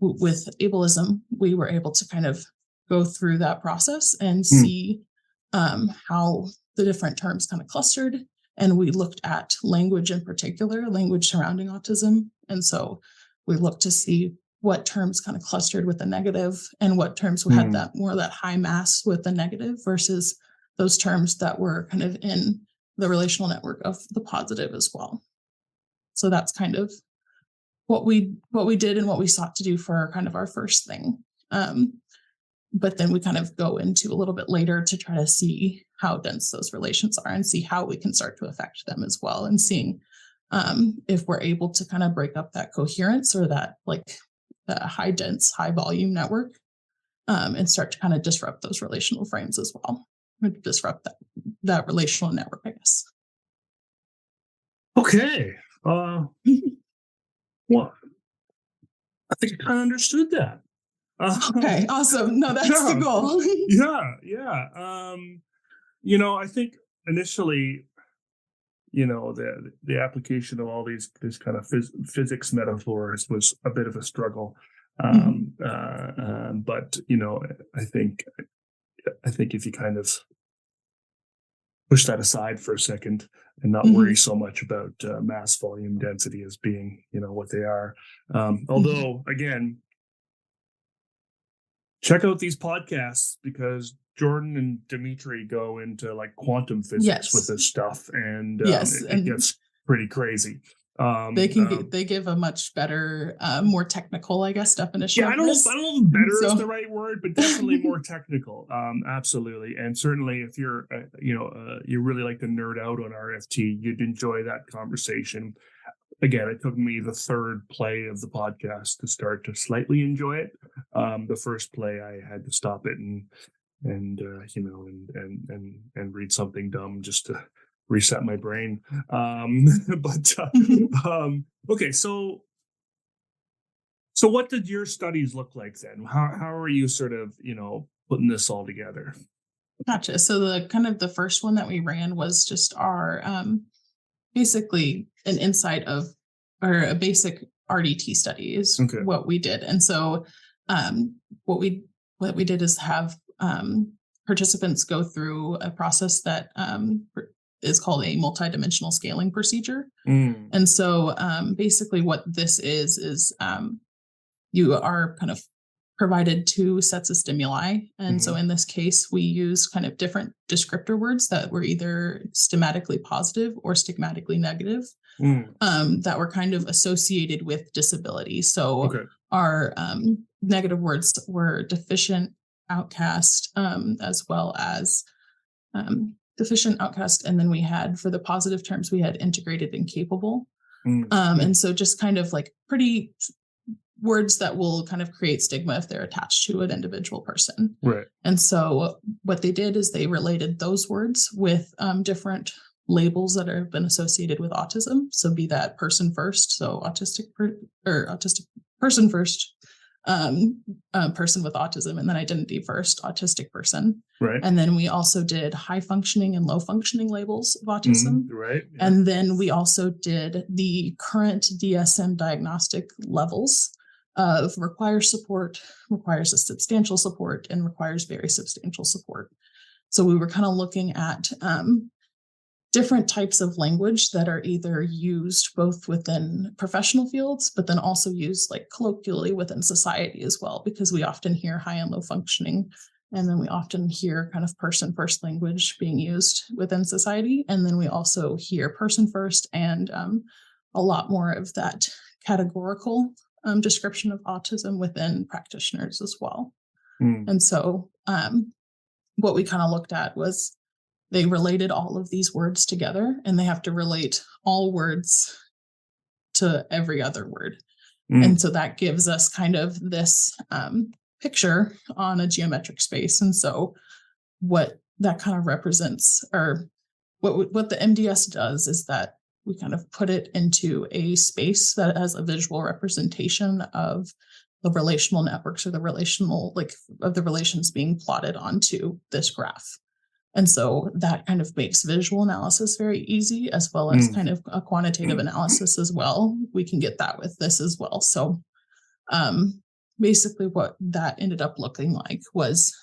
with ableism, we were able to kind of go through that process and see how the different terms kind of clustered. And we looked at language in particular, language surrounding autism. And so we looked to see what terms kind of clustered with the negative and what terms had that high mass with the negative versus those terms that were kind of in the relational network of the positive as well. So that's kind of what we did and what we sought to do for kind of our first thing. But then we kind of go into a little bit later to try to see how dense those relations are and see how we can start to affect them as well, and seeing if we're able to kind of break up that coherence or that like the high dense, high volume network and start to kind of disrupt those relational frames as well, or disrupt that relational network, I guess. Okay. Well, I think I kind of understood that. Okay, awesome. No, that's the goal. Yeah. I think initially, the application of all these kind of physics metaphors was a bit of a struggle. But I think if you kind of push that aside for a second and not worry so much about mass, volume, density as being, what they are. Although, again, check out these podcasts, because Jordan and Dimitri go into like quantum physics with this stuff, and it gets pretty crazy. They give a much better, more technical, I guess, definition. Yeah, I don't know if better is the right word, but definitely more technical. Absolutely, and certainly if you're, you really like to nerd out on RFT, you'd enjoy that conversation. Again, it took me the third play of the podcast to start to slightly enjoy it. The first play, I had to stop it and read something dumb just to reset my brain. Okay, so what did your studies look like then? How are you sort of, putting this all together? Gotcha. So the first one that we ran was just our basically an insight of, or a basic RDT study is what we did. And so what we did is have participants go through a process that is called a multidimensional scaling procedure. And so basically what this is you are kind of provided two sets of stimuli. And so in this case, we use kind of different descriptor words that were either stigmatically positive or stigmatically negative, that were kind of associated with disability. So our negative words were deficient, outcast, as well as deficient, outcast. And then we had, for the positive terms, we had integrated and capable. And so just kind of like pretty words that will kind of create stigma if they're attached to an individual person. Right. And so what they did is they related those words with different labels that have been associated with autism. So be that person first, so autistic person first, person with autism, and then identity first, autistic person. Right. And then we also did high functioning and low functioning labels of autism. Right. Yeah. And then we also did the current DSM diagnostic levels of requires support, requires a substantial support, and requires very substantial support. So we were kind of looking at different types of language that are either used both within professional fields, but then also used like colloquially within society as well, because we often hear high and low functioning. And then we often hear kind of person first language being used within society. And then we also hear person first and a lot more of that categorical description of autism within practitioners as well. And so what we kind of looked at was they related all of these words together, and they have to relate all words to every other word. And so that gives us kind of this picture on a geometric space. And so what that kind of represents, or what the MDS does, is that we kind of put it into a space that has a visual representation of the relational networks, or the relational, like of the relations being plotted onto this graph. And so that kind of makes visual analysis very easy, as well as kind of a quantitative analysis as well. We can get that with this as well. So basically what that ended up looking like was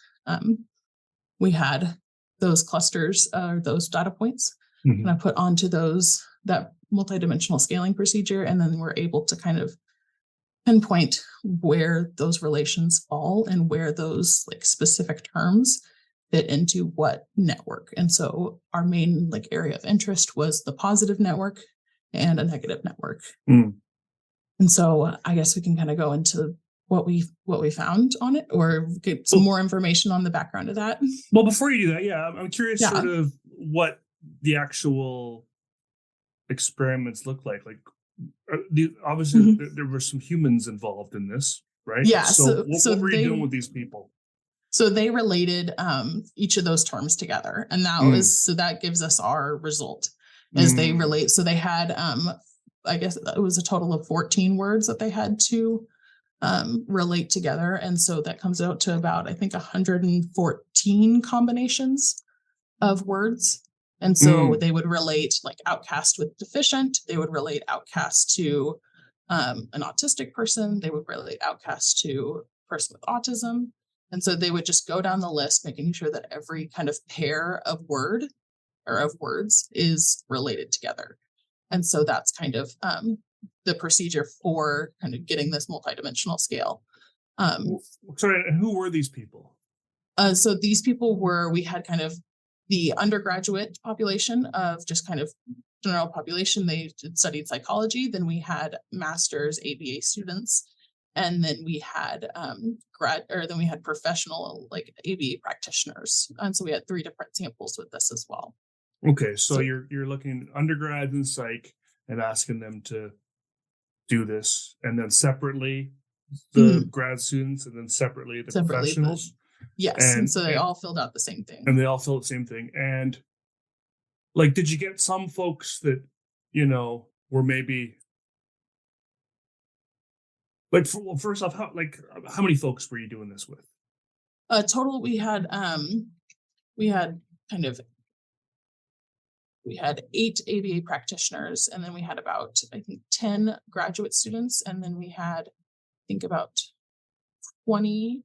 we had those clusters, those data points, and I put onto that multidimensional scaling procedure, and then we're able to kind of pinpoint where those relations fall and where those like specific terms fit into what network. And so our main like area of interest was the positive network and a negative network. And so I guess we can kind of go into what we found on it, or get some more information on the background of that. Well, before you do that, I'm curious sort of what the actual experiments look like. Like, obviously there were some humans involved in this, right? Yeah. So what were you doing with these people? So they related each of those terms together, and that was, so that gives us our result, as they relate. So they had, I guess it was a total of 14 words that they had to relate together. And so that comes out to about, I think, 114 combinations of words. And so they would relate like outcast with deficient. They would relate outcast to an autistic person. They would relate outcast to a person with autism. And so they would just go down the list, making sure that every kind of pair of word or of words is related together. And so that's kind of the procedure for kind of getting this multidimensional scale. Sorry, and who were these people? So these people we had kind of the undergraduate population of just kind of general population. They studied psychology. Then we had master's ABA students. And then we had then we had professional like ABA practitioners. And so we had 3 different samples with this as well. Okay, so you're looking at undergrads in psych and asking them to do this, and then separately the grad students, and then separately the professionals. Yes, and so they all filled out the same thing. And they all filled the same thing. And like, did you get some folks that, were maybe like, first off, how many folks were you doing this with? Total, we had 8 ABA practitioners, and then we had about, I think, 10 graduate students, and then we had, I think, about 20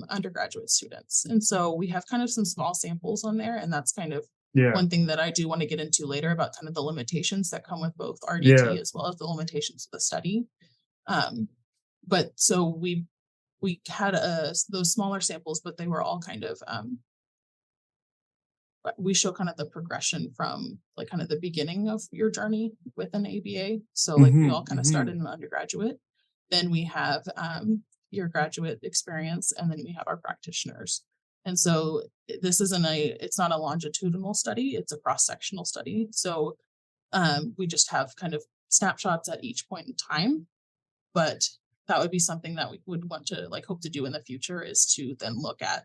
undergraduate students. And so we have kind of some small samples on there, and that's kind of one thing that I do want to get into later about kind of the limitations that come with both RDT as well as the limitations of the study. But so we had those smaller samples, but they were all kind of, we show kind of the progression from like kind of the beginning of your journey with an ABA. So like we all kind of started in undergraduate, then we have your graduate experience, and then we have our practitioners. And so this it's not a longitudinal study, it's a cross-sectional study. So we just have kind of snapshots at each point in time, but that would be something that we would want to like hope to do in the future, is to then look at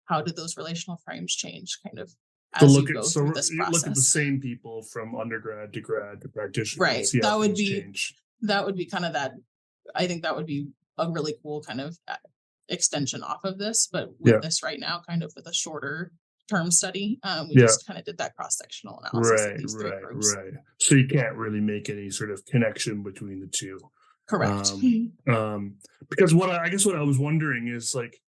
how did those relational frames change kind of as you go through this process. Look at the same people from undergrad to grad to practitioner. Right. That would be kind of that. I think that would be a really cool kind of extension off of this. But with this right now, kind of with a shorter term study, we just kind of did that cross-sectional analysis of these three groups. Right. So you can't really make any sort of connection between the two. Correct. Because what I was wondering is like,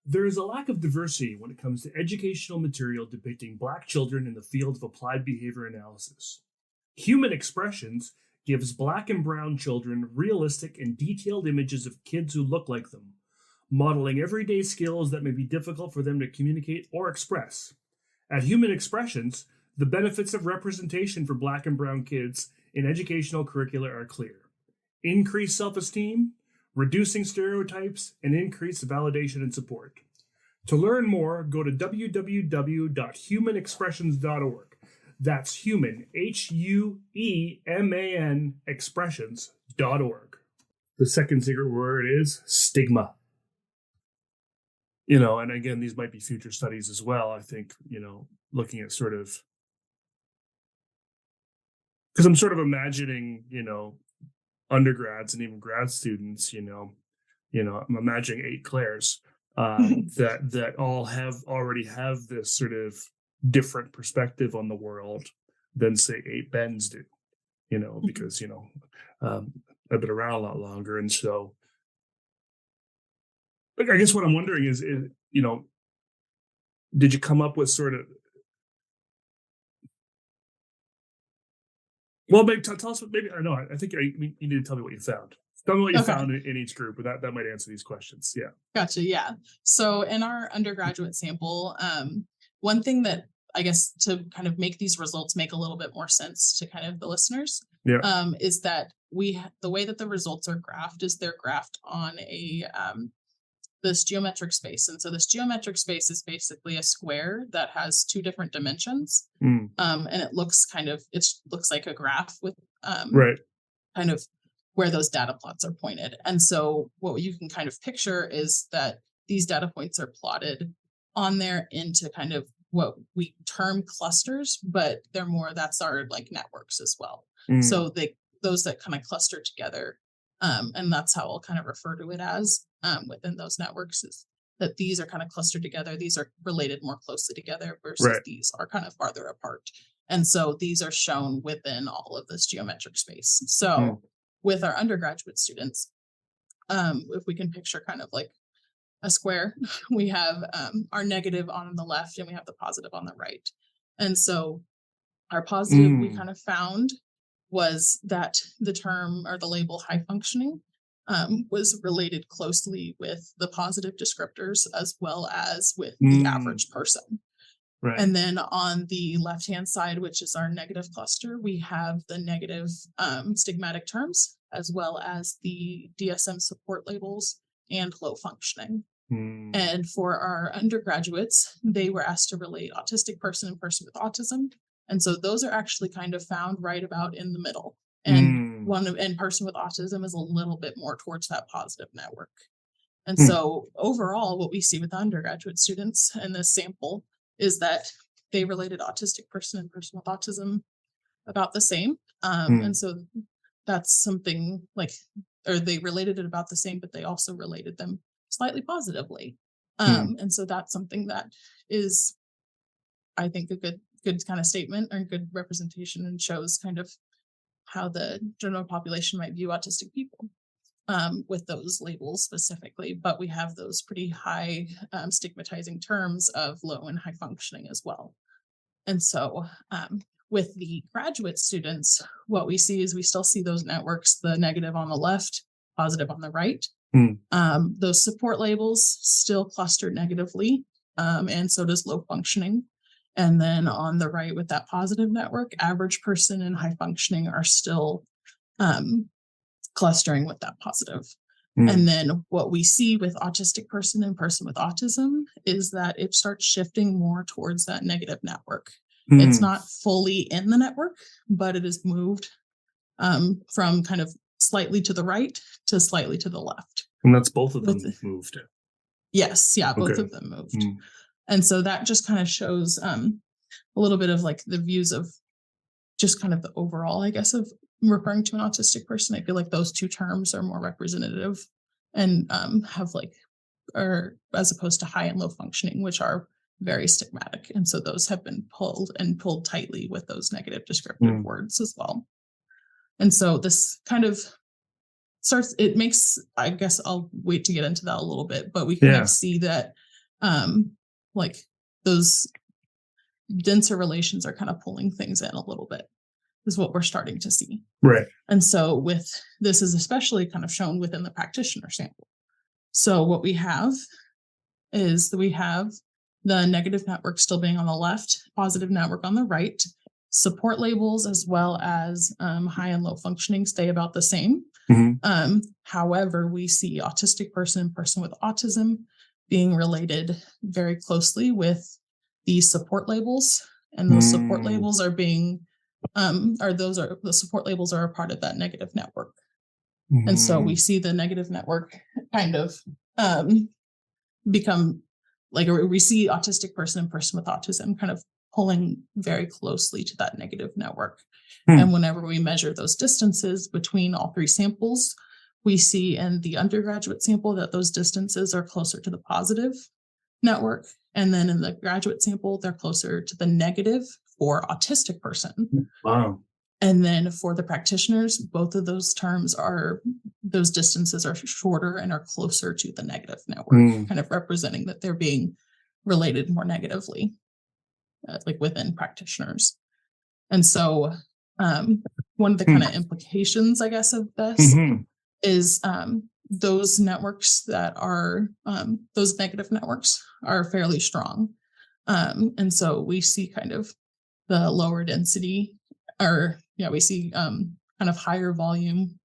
there is a lack of diversity when it comes to educational material depicting Black children in the field of applied behavior analysis. Human Expressions gives Black and brown children realistic and detailed images of kids who look like them, modeling everyday skills that may be difficult for them to communicate or express. At Human Expressions, the benefits of representation for Black and brown kids in educational curricula are clear. Increased self-esteem, reducing stereotypes, and increased validation and support. To learn more, go to www.humanexpressions.org. That's human, HUEMAN, expressions.org. The second secret word is stigma. And again, these might be future studies as well. I think, looking at sort of, because I'm sort of imagining, undergrads and even grad students, I'm imagining 8 Claires that all already have this sort of different perspective on the world than say 8 Bens do, because, I've been around a lot longer. And so I guess what I'm wondering is, did you come up with sort of, well, maybe tell us, maybe, I know, I think you need to tell me what you found. Tell me what you found in each group, but that might answer these questions. Yeah. Gotcha. Yeah. So in our undergraduate sample, one thing that I guess to kind of make these results make a little bit more sense to kind of the listeners, is that the way that the results are graphed is they're graphed on this geometric space. And so this geometric space is basically a square that has 2 different dimensions. And it looks like a graph with kind of where those data plots are pointed. And so what you can kind of picture is that these data points are plotted on there into kind of what we term clusters, but that's our like networks as well. So those that kind of cluster together, and that's how I'll kind of refer to it as within those networks, is that these are kind of clustered together. These are related more closely together versus these are kind of farther apart. And so these are shown within all of this geometric space. So with our undergraduate students, if we can picture kind of like a square, we have our negative on the left and we have the positive on the right. And so our positive we kind of found was that the term or the label high functioning was related closely with the positive descriptors as well as with the average person. Right. And then on the left-hand side, which is our negative cluster, we have the negative stigmatic terms, as well as the DSM support labels and low functioning. And for our undergraduates, they were asked to relate autistic person and person with autism. And so those are actually kind of found right about in the middle. And person with autism is a little bit more towards that positive network. And so overall, what we see with undergraduate students in this sample is that they related autistic person and person with autism about the same. And so that's something or they related it about the same, but they also related them slightly positively. And so that's something that is, I think, a good kind of statement or good representation, and shows kind of how the general population might view autistic people with those labels specifically. But we have those pretty high stigmatizing terms of low and high functioning as well. And so with the graduate students, what we see is we still see those networks, the negative on the left, positive on the right. Those support labels still cluster negatively, and so does low functioning. And then on the right with that positive network, average person and high functioning are still clustering with that positive. And then what we see with autistic person and person with autism is that it starts shifting more towards that negative network. It's not fully in the network, but it is moved from kind of slightly to the right to slightly to the left. And that's both of them moved. Yes. Yeah. Both of them moved. And so that just kind of shows a little bit of like the views of just kind of the overall, I guess, of referring to an autistic person. I feel like those two terms are more representative and have like, or as opposed to high and low functioning, which are very stigmatic. And so those have been pulled tightly with those negative descriptive words as well. And so this kind of starts, it makes, I guess I'll wait to get into that a little bit, but we kind of see that like those denser relations are kind of pulling things in a little bit, is what we're starting to see. Right. And so with this is especially kind of shown within the practitioner sample. So what we have is that we have the negative network still being on the left, positive network on the right. Support labels as well as high and low functioning stay about the same. However, we see autistic person with autism being related very closely with the support labels, and those support labels are being the support labels are a part of that negative network. And so we see the negative network kind of become like, we see autistic person with autism kind of pulling very closely to that negative network. And whenever we measure those distances between all three samples, we see in the undergraduate sample that those distances are closer to the positive network. And then in the graduate sample, they're closer to the negative for autistic person. Wow. And then for the practitioners, both of those those distances are shorter and are closer to the negative network, kind of representing that they're being related more negatively, like within practitioners. And so one of the kind of implications, I guess, of this is those networks that are, those negative networks are fairly strong. And so we see kind of the lower density, or we see kind of higher volume,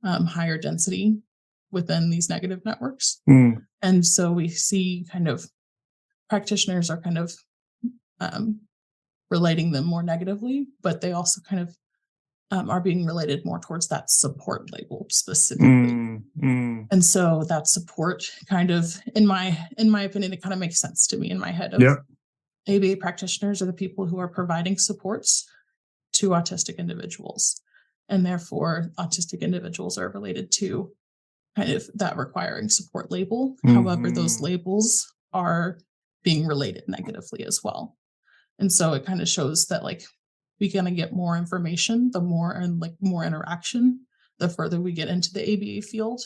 higher density within these negative networks. And so we see kind of practitioners are kind of relating them more negatively, but they also kind of are being related more towards that support label specifically. And so that support kind of, in my opinion, it kind of makes sense to me in my head of ABA practitioners are the people who are providing supports to autistic individuals. And therefore, autistic individuals are related to kind of that requiring support label. However, those labels are being related negatively as well. And so it kind of shows that like we kind of get more information, the more and like more interaction, the further we get into the ABA field.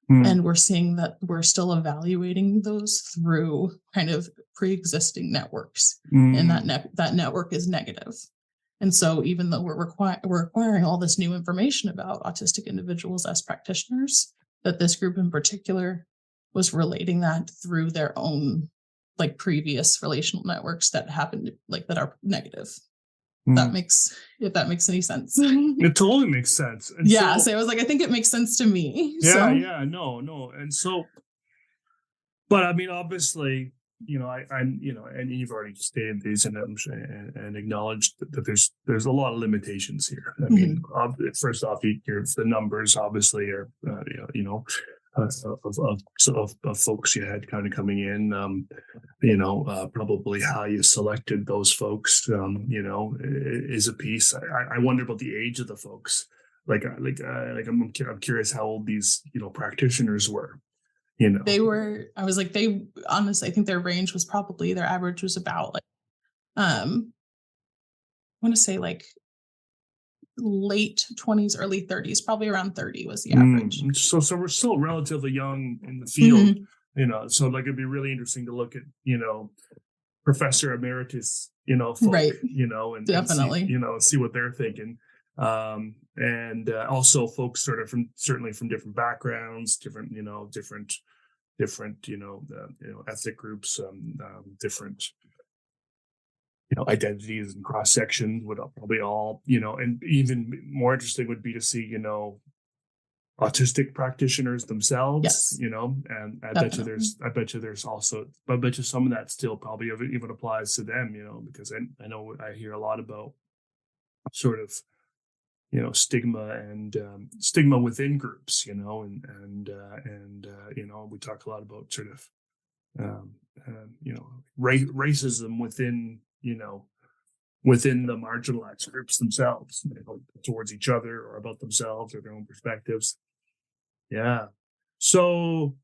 And we're seeing that we're still evaluating those through kind of pre-existing networks, and that network is negative. And so even though we're acquiring all this new information about autistic individuals as practitioners, that this group in particular was relating that through their own like previous relational networks that happened, like that are negative. If that makes any sense. It totally makes sense. And so I was like, I think it makes sense to me. No. And so, but I mean, obviously, I'm, and you've already stated these and acknowledged that there's a lot of limitations here. I mean, first off, the numbers obviously are, of folks you had kind of coming in, probably how you selected those folks, is a piece. I wonder about the age of the folks. I'm curious how old these, practitioners were. They were, honestly, I think their range was probably, their average was about like, I want to say like late 20s, early 30s, probably around 30 was the average. So we're still relatively young in the field, so like it'd be really interesting to look at, professor emeritus, folk, Right. and Definitely. and see what they're thinking. And also folks sort of certainly from different backgrounds, different ethnic groups, different identities and cross sections would probably all, and even more interesting would be to see, autistic practitioners themselves, Yes. And I bet you there's also, some of that still probably even applies to them, because I know I hear a lot about sort of, stigma and stigma within groups, and we talk a lot about sort of, racism within, within the marginalized groups themselves, towards each other or about themselves or their own perspectives. Yeah. So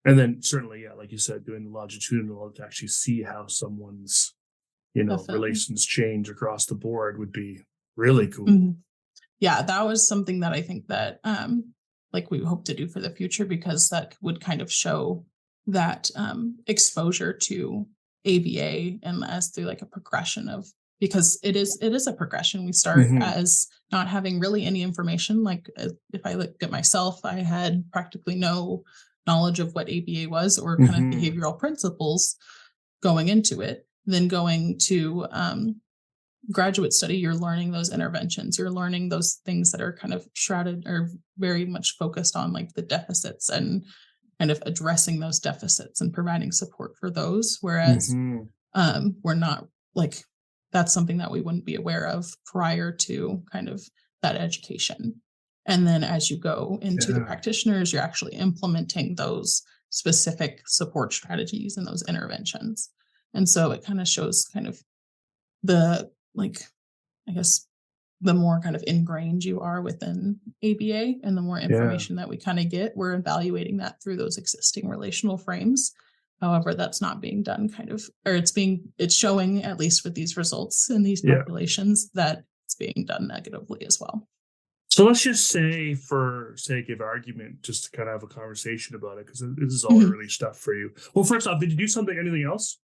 and then certainly, yeah, like you said, doing the longitudinal to actually see how someone's, Definitely. relations change across the board would be really cool. Mm-hmm. Yeah, that was something that I think that like we hope to do for the future, because that would kind of show that exposure to ABA and as through like a progression of, because it is a progression. We start as not having really any information. Like if I look at myself, I had practically no knowledge of what ABA was or kind of behavioral principles going into it. Then going to graduate study, you're learning those interventions, you're learning those things that are kind of shrouded or very much focused on like the deficits and kind of addressing those deficits and providing support for those. Whereas we're not like, that's something that we wouldn't be aware of prior to kind of that education. And then as you go into the practitioners, you're actually implementing those specific support strategies and those interventions. And so it kind of shows kind of the, like, I guess, the more kind of ingrained you are within ABA and the more information that we kind of get, we're evaluating that through those existing relational frames. However, that's not being done kind of, or it's showing, at least with these results in these populations, that it's being done negatively as well. So let's just say, for sake of argument, just to kind of have a conversation about it, because this is all early stuff for you. Well, first off, did you do anything else?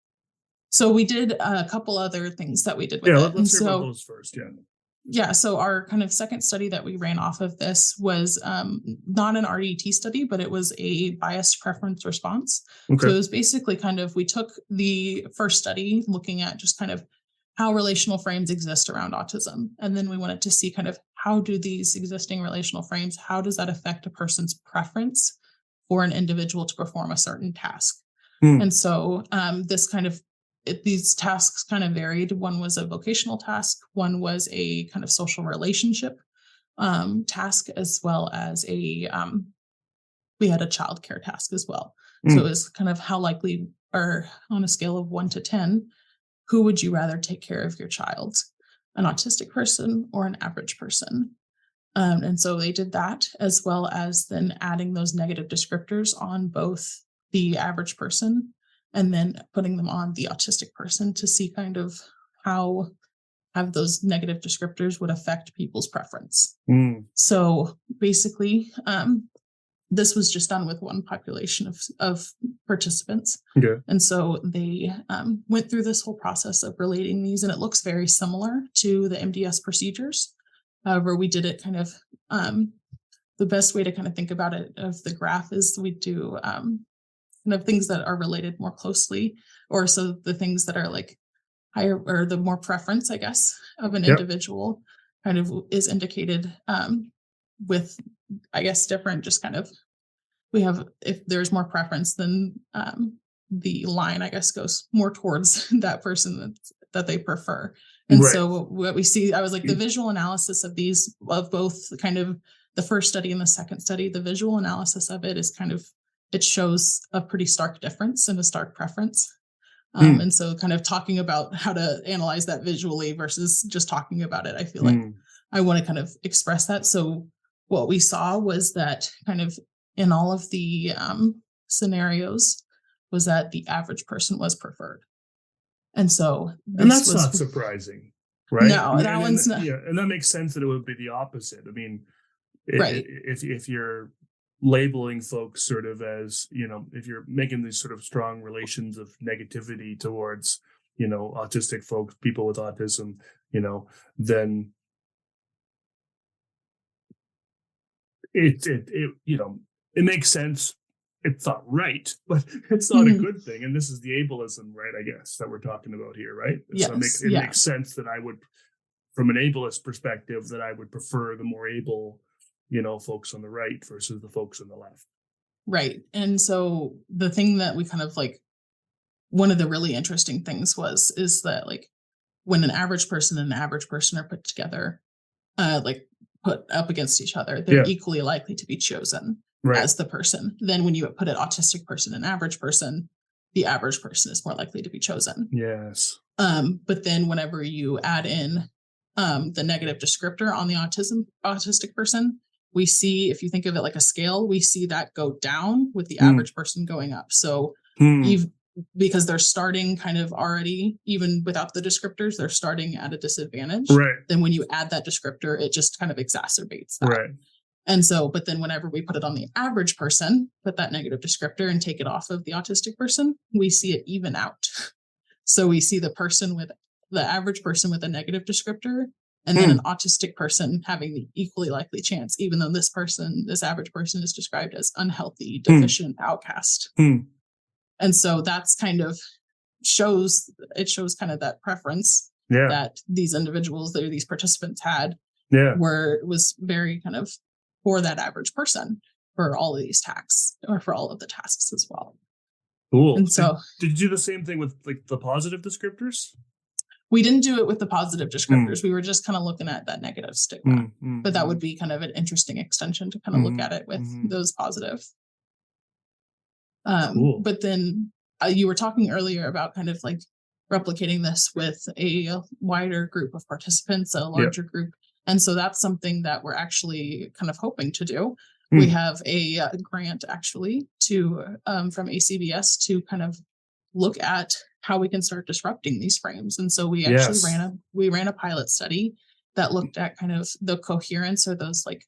So we did a couple other things that we did with it. Let's hear about those first. Yeah, so our kind of second study that we ran off of this was not an RDT study, but it was a biased preference response. Okay. So it was basically kind of, we took the first study looking at just kind of how relational frames exist around autism. And then we wanted to see kind of how do these existing relational frames, how does that affect a person's preference for an individual to perform a certain task? And so this kind of, these tasks kind of varied. One was a vocational task. One was a kind of social relationship task, as well as we had a childcare task as well. So it was kind of how likely, or on a scale of 1 to 10, who would you rather take care of your child, an autistic person or an average person? And so they did that, as well as then adding those negative descriptors on both the average person and then putting them on the autistic person to see kind of how those negative descriptors would affect people's preference. So basically, this was just done with one population of participants. Okay. And so they went through this whole process of relating these, and it looks very similar to the MDS procedures. However, we did it kind of, the best way to kind of think about it of the graph is we do kind of things that are related more closely, or so the things that are like higher, or the more preference, I guess, of an individual kind of is indicated with, I guess, different, just kind of, we have, if there's more preference, then the line, I guess, goes more towards that person that they prefer. And so what we see, I was like, the visual analysis of these, of both kind of the first study and the second study, the visual analysis of it is kind of, it shows a pretty stark difference and a stark preference. And so kind of talking about how to analyze that visually versus just talking about it, I feel like I want to kind of express that. So what we saw was that kind of in all of the scenarios was that the average person was preferred. And so and that's not surprising, right? No, that one's not. Yeah, and that makes sense that it would be the opposite. I mean, if you're labeling folks sort of as, if you're making these sort of strong relations of negativity towards, autistic folks, people with autism, then it makes sense. It's not right, but it's not a good thing. And this is the ableism, right? I guess that we're talking about here, right? Yes, So it makes sense that I would, from an ableist perspective, that I would prefer the more able, folks on the right versus the folks on the left. Right. And so the thing that we kind of like, one of the really interesting things is that like when an average person and an average person are put together, like put up against each other, they're equally likely to be chosen as the person. Then when you put an autistic person and average person, the average person is more likely to be chosen. Yes. But then whenever you add in the negative descriptor on the autistic person, we see, if you think of it like a scale, we see that go down with the average person going up. So because they're starting kind of already, even without the descriptors, they're starting at a disadvantage. Right. Then when you add that descriptor, it just kind of exacerbates that. Right. And so, but then whenever we put it on the average person, put that negative descriptor and take it off of the autistic person, we see it even out. So we see the average person with a negative descriptor, and then an autistic person having the equally likely chance, even though this average person is described as unhealthy, deficient, outcast. And so that's kind of shows kind of that preference that these individuals, these participants had, was very kind of for that average person for all of these tasks, or for all of the tasks as well. Cool. And so did you do the same thing with like the positive descriptors? We didn't do it with the positive descriptors. We were just kind of looking at that negative stigma. But that would be kind of an interesting extension to kind of look at it with those positive. Cool. But then you were talking earlier about kind of like replicating this with a wider group of participants, a larger group. And so that's something that we're actually kind of hoping to do. We have a grant actually from ACBS to kind of look at how we can start disrupting these frames. And so we actually ran a pilot study that looked at kind of the coherence, or those like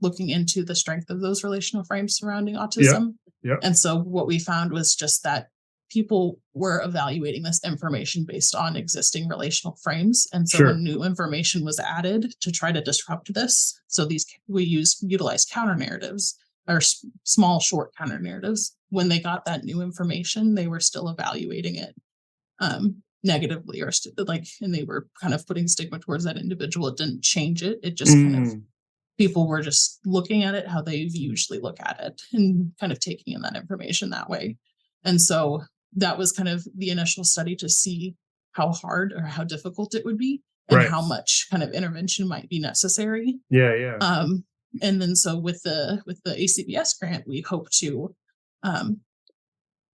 looking into the strength of those relational frames surrounding autism. And so what we found was just that people were evaluating this information based on existing relational frames. And so when new information was added to try to disrupt this, so we utilize counter narratives, or small short counter narratives. When they got that new information, they were still evaluating it negatively, or and they were kind of putting stigma towards that individual. It didn't change it. It just kind of, people were just looking at it how they usually look at it, and kind of taking in that information that way. And so that was kind of the initial study to see how hard or how difficult it would be, and how much kind of intervention might be necessary. And then so with the ACBS grant, we hope to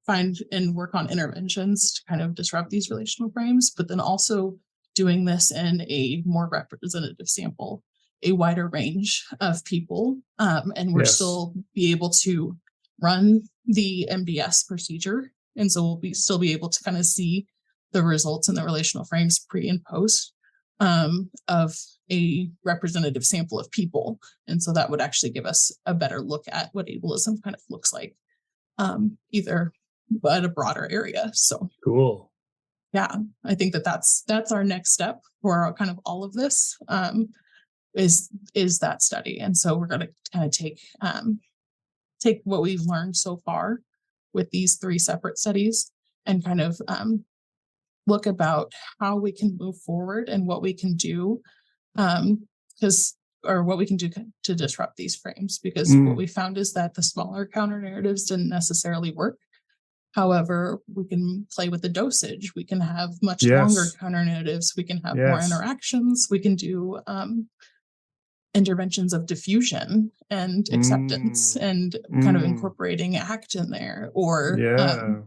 find and work on interventions to kind of disrupt these relational frames, but then also doing this in a more representative sample, a wider range of people. And we're still be able to run the MDS procedure. And so we'll still be able to kind of see the results in the relational frames pre and post of a representative sample of people. And so that would actually give us a better look at what ableism kind of looks like, either at a broader area. So cool. Yeah, I think that's our next step for kind of all of this, is that study. And so we're going to kind of take what we've learned so far with these 3 separate studies, and kind of look about how we can move forward and what we can do, what we can do to disrupt these frames. Because what we found is that the smaller counter narratives didn't necessarily work. However, we can play with the dosage. We can have much longer counter narratives. We can have more interactions. We can do interventions of diffusion and acceptance, and kind of incorporating ACT in there, or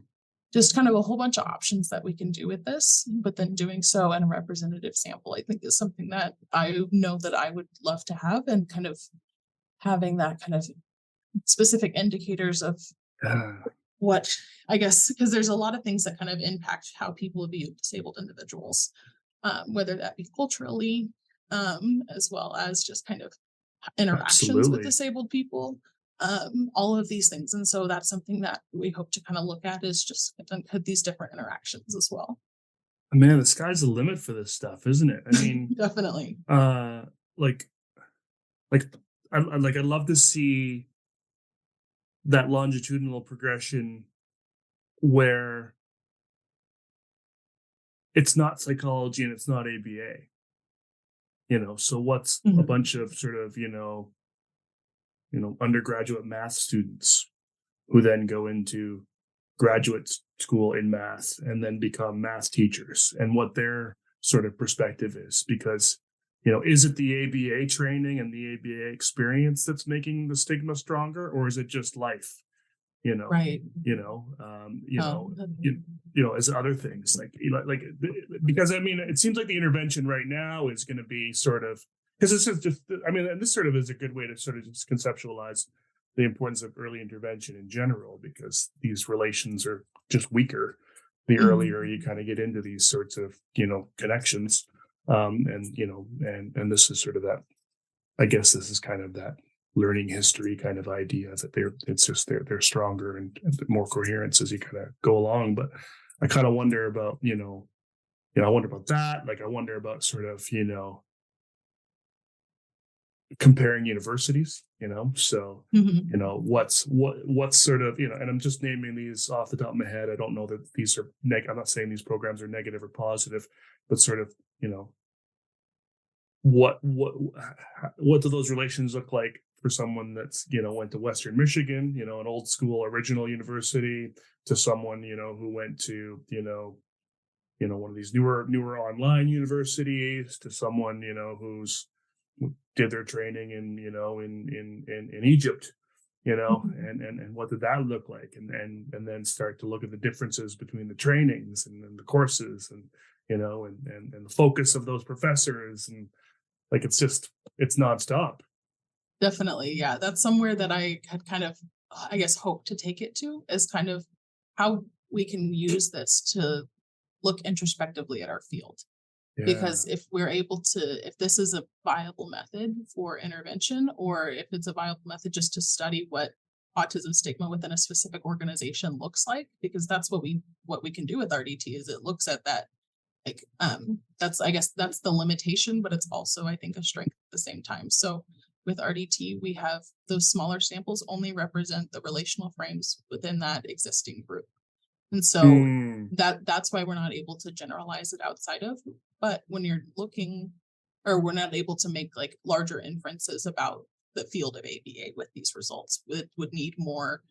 just kind of a whole bunch of options that we can do with this. But then doing so in a representative sample, I think, is something that I know that I would love to have, and kind of having that kind of specific indicators of what, I guess, because there's a lot of things that kind of impact how people view disabled individuals, whether that be culturally, as well as just kind of interactions with disabled people. all of these things. And so that's something that we hope to kind of look at, is just these different interactions as well. Man, the sky's the limit for this stuff, isn't it? I mean, Definitely. Like I'd love to see that longitudinal progression where it's not psychology and it's not ABA. So what's a bunch of sort of, undergraduate math students who then go into graduate school in math and then become math teachers, and what their sort of perspective is. Because, is it the ABA training and the ABA experience that's making the stigma stronger, or is it just life? Right. As other things because I mean, it seems like the intervention right now is going to be sort of, because this is just, I mean, and this sort of is a good way to sort of just conceptualize the importance of early intervention in general, because these relations are just weaker the earlier you kind of get into these sorts of, connections. And this is sort of that, I guess this is kind of that learning history kind of idea, that they're stronger and more coherence as you kind of go along. But I kind of wonder about, I wonder about that. Like, I wonder about sort of, comparing universities, so, what's sort of, and I'm just naming these off the top of my head. I don't know that these are I'm not saying these programs are negative or positive, but sort of, what do those relations look like for someone that's, went to Western Michigan, an old school original university, to someone, who went to, one of these newer online universities, to someone, who's did their training in, in Egypt, and what did that look like? And then start to look at the differences between the trainings and the courses, and, and the focus of those professors. And like, it's nonstop. Definitely. Yeah. That's somewhere that I had kind of, I guess, hoped to take it to, is kind of how we can use this to look introspectively at our field. Yeah. Because if this is a viable method for intervention, or if it's a viable method just to study what autism stigma within a specific organization looks like, because that's what we can do with RDT, is it looks at that. Like, that's the limitation, but it's also, I think, a strength at the same time. So with RDT, we have those smaller samples only represent the relational frames within that existing group. And so that's why we're not able to generalize it outside of. But when you're looking, or we're not able to make like larger inferences about the field of ABA with these results, it would need more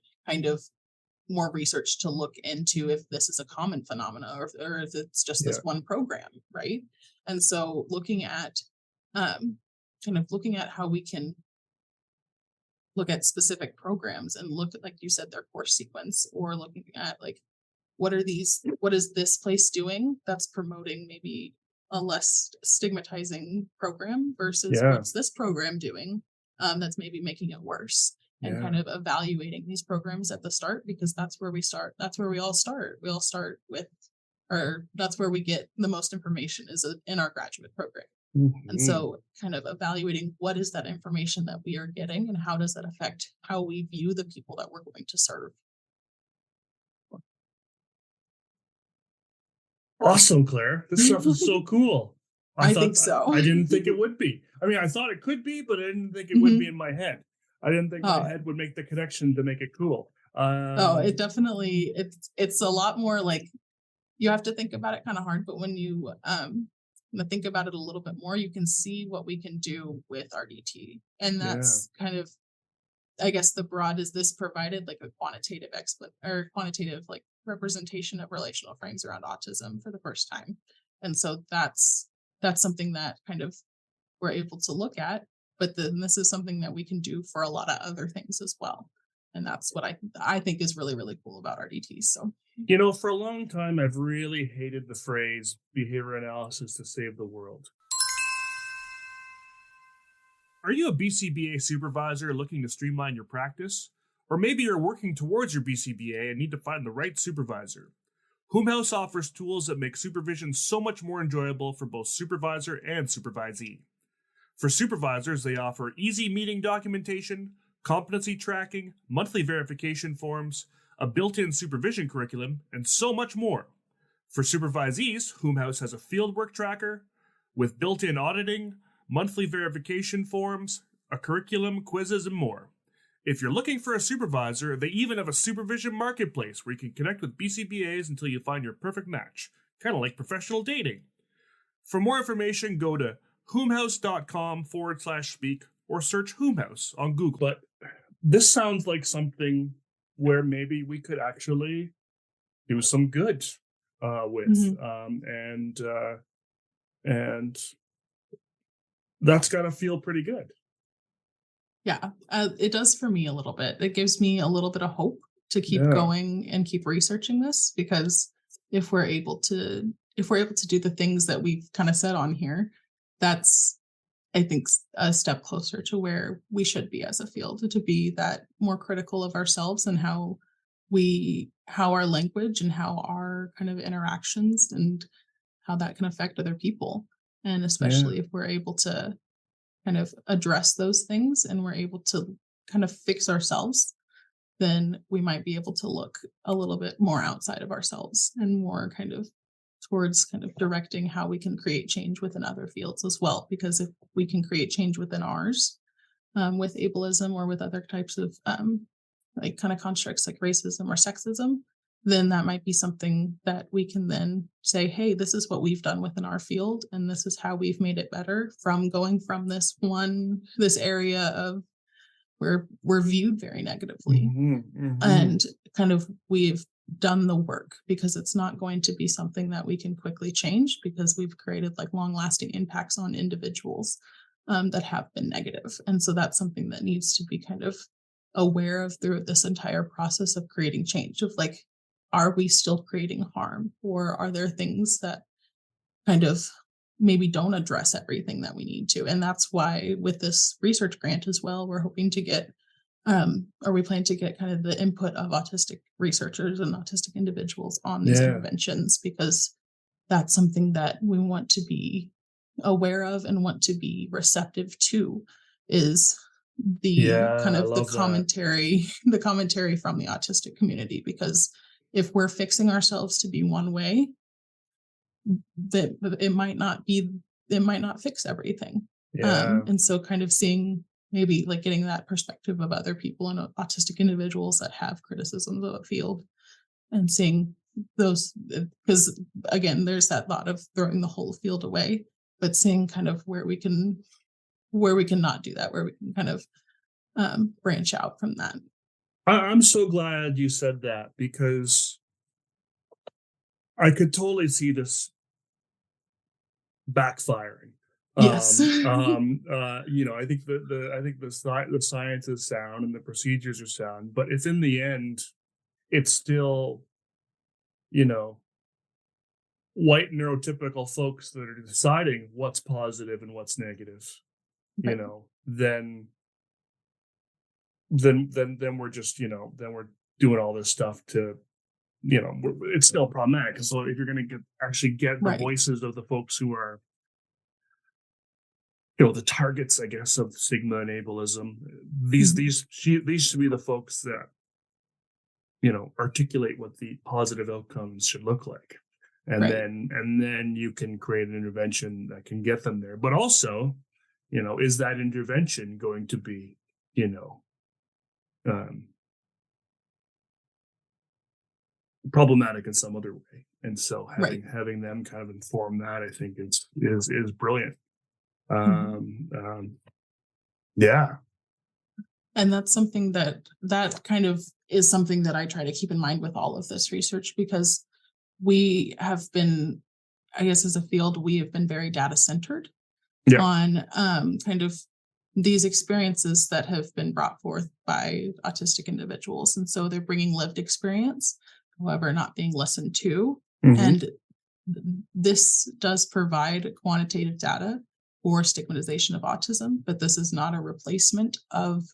research to look into if this is a common phenomena, or if it's just this one program, right? And so looking at how we can look at specific programs and look at, like you said, their course sequence, or looking at like, what is this place doing that's promoting maybe a less stigmatizing program versus what's this program doing that's maybe making it worse. And kind of evaluating these programs at the start, because that's where we start. That's where we all start. We all start with, or that's where we get the most information, is in our graduate program. And so kind of evaluating what is that information that we are getting, and how does that affect how we view the people that we're going to serve. Awesome, Claire. This stuff is so cool. I think so. I didn't think it would be. I mean, I thought it could be, but I didn't think it would be in my head. I didn't think my head would make the connection to make it cool. It definitely, it's a lot more like, you have to think about it kind of hard, but when you think about it a little bit more, you can see what we can do with RDT. And that's kind of, I guess, the broad is this provided like a quantitative like representation of relational frames around autism for the first time. And so that's something that kind of we're able to look at. But then this is something that we can do for a lot of other things as well. And that's what I think is really, really cool about RDT. So, for a long time, I've really hated the phrase behavior analysis to save the world. Are you a BCBA supervisor looking to streamline your practice? Or maybe you're working towards your BCBA and need to find the right supervisor. Homehouse offers tools that make supervision so much more enjoyable for both supervisor and supervisee. For supervisors, they offer easy meeting documentation, competency tracking, monthly verification forms, a built-in supervision curriculum, and so much more. For supervisees, Whomhouse has a fieldwork tracker with built-in auditing, monthly verification forms, a curriculum, quizzes, and more. If you're looking for a supervisor, they even have a supervision marketplace where you can connect with BCBAs until you find your perfect match, kind of like professional dating. For more information, go to whomhouse.com/speak or search Whomhouse on Google. But this sounds like something where maybe we could actually do some good with, and that's gotta feel pretty good. Yeah, it does for me a little bit. It gives me a little bit of hope to keep going and keep researching this, because if we're able to do the things that we've kind of said on here, that's, I think, a step closer to where we should be as a field, to be that more critical of ourselves and how our language and how our kind of interactions and how that can affect other people. And especially if we're able to kind of address those things and we're able to kind of fix ourselves, then we might be able to look a little bit more outside of ourselves and more kind of towards kind of directing how we can create change within other fields as well. Because if we can create change within ours, with ableism or with other types of like kind of constructs like racism or sexism, then that might be something that we can then say, hey, this is what we've done within our field, and this is how we've made it better from going from this area of where we're viewed very negatively. And kind of we've done the work, because it's not going to be something that we can quickly change, because we've created like long-lasting impacts on individuals that have been negative. And so that's something that needs to be kind of aware of through this entire process of creating change, of like, are we still creating harm, or are there things that kind of maybe don't address everything that we need to? And that's why with this research grant as well, we're hoping to get, or we plan to get kind of the input of autistic researchers and autistic individuals on these interventions, because that's something that we want to be aware of and want to be receptive to, is the kind of the commentary from the autistic community. Because if we're fixing ourselves to be one way, that it might not fix everything. And so kind of seeing, maybe like getting that perspective of other people and autistic individuals that have criticisms of a field, and seeing those, because again, there's that thought of throwing the whole field away, but seeing kind of where we can not do that, where we can kind of branch out from that. I'm so glad you said that, because I could totally see this backfiring. Yes. I think the science is sound and the procedures are sound, but if in the end it's still, white neurotypical folks that are deciding what's positive and what's negative, then we're just, then we're doing all this stuff to, it's still problematic. So if you're going to get the voices of the folks who are, the targets, I guess, of stigma and ableism, these should be the folks that, articulate what the positive outcomes should look like. And then you can create an intervention that can get them there. But also, is that intervention going to be, problematic in some other way? And so having them kind of inform that, I think is brilliant. And that's something that kind of is something that I try to keep in mind with all of this research, because we have been, I guess as a field, we have been very data centered on kind of these experiences that have been brought forth by autistic individuals. And so they're bringing lived experience, however, not being listened to. And this does provide quantitative data for stigmatization of autism, but this is not a replacement of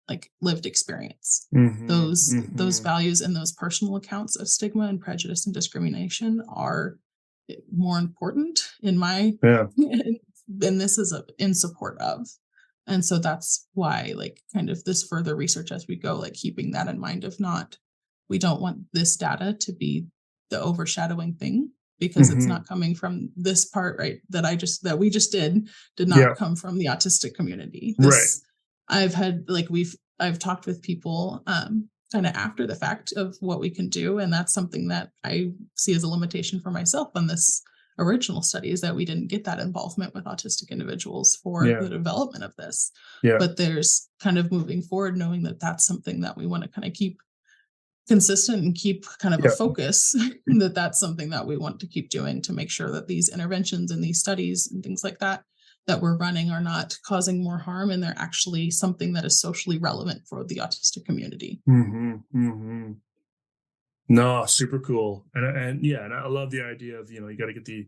like lived experience. Those values and those personal accounts of stigma and prejudice and discrimination are more important in my and this is in support of And so that's why, like, kind of this further research as we go, like keeping that in mind of we don't want this data to be the overshadowing thing, because it's not coming from this part, right? That we just did not come from the autistic community. I've talked with people kind of after the fact of what we can do. And that's something that I see as a limitation for myself on this original study, is that we didn't get that involvement with autistic individuals for the development of this. But there's kind of moving forward, knowing that that's something that we want to kind of keep consistent and keep kind of a focus, that's something that we want to keep doing to make sure that these interventions and these studies and things like that we're running are not causing more harm, and they're actually something that is socially relevant for the autistic community. No, super cool. And I love the idea of, you got to get the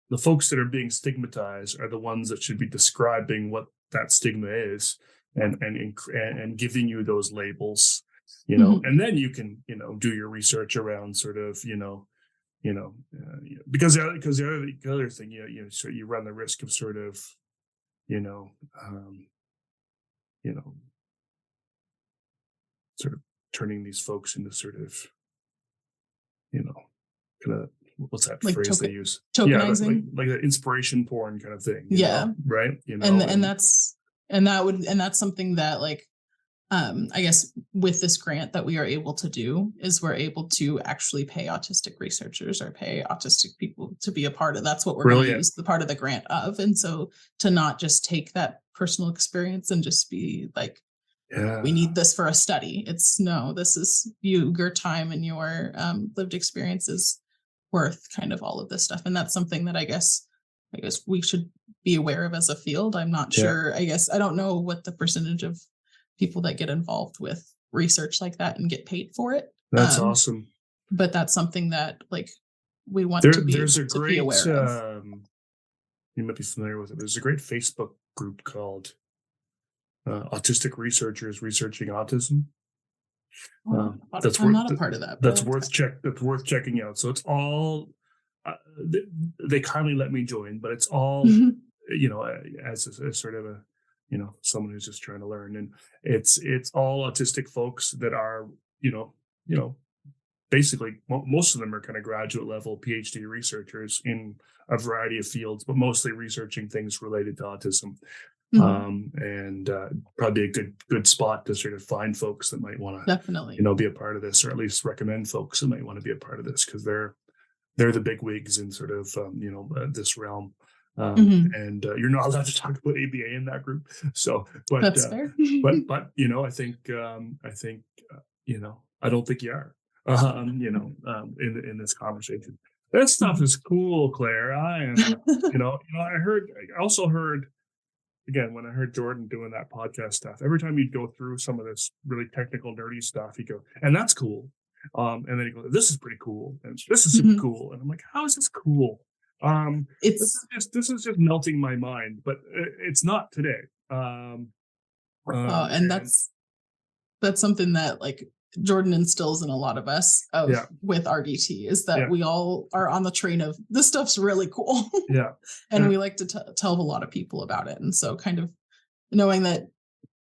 the folks that are being stigmatized are the ones that should be describing what that stigma is, and giving you those labels, and then you can, do your research around sort of, because the other thing, so you run the risk of sort of, sort of turning these folks into sort of, kind of, what's that like phrase they use? Tokenizing, like an inspiration porn kind of thing. Right. And that's something that, like, I guess with this grant that we are able to do is we're able to actually pay autistic researchers or pay autistic people to be a part of. That's what we're going to use the part of the grant of. And so to not just take that personal experience and just be like, we need this for a study. This is your time and your lived experiences worth kind of all of this stuff. And that's something that I guess we should be aware of as a field. I'm not sure. I guess I don't know what the percentage of people that get involved with research like that and get paid for it. That's awesome. But that's something that, like, we want to be aware of. You might be familiar with it. There's a great Facebook group called Autistic Researchers Researching Autism. I'm not a part of that. That's worth checking out. So it's all they kindly let me join, but it's all as sort of a someone who's just trying to learn, and it's all autistic folks that are basically most of them are kind of graduate level PhD researchers in a variety of fields, but mostly researching things related to autism. And probably a good spot to sort of find folks that might want to definitely be a part of this, or at least recommend folks that might want to be a part of this, because they're the big wigs in sort of this realm. And you're not allowed to talk about ABA in that group. So, but that's fair. but I think I don't think you are. In this conversation, this stuff is cool, Claire. I am. I also heard. Again, when I heard Jordan doing that podcast stuff, every time you'd go through some of this really technical, nerdy stuff, he'd go, and that's cool. And then he'd go, this is pretty cool. And this is super cool. And I'm like, how is this cool? This is just melting my mind, but it's not today. And that's something that, like, Jordan instills in a lot of us with RDT, is that we all are on the train of this stuff's really cool. And we like to tell a lot of people about it. And so kind of knowing that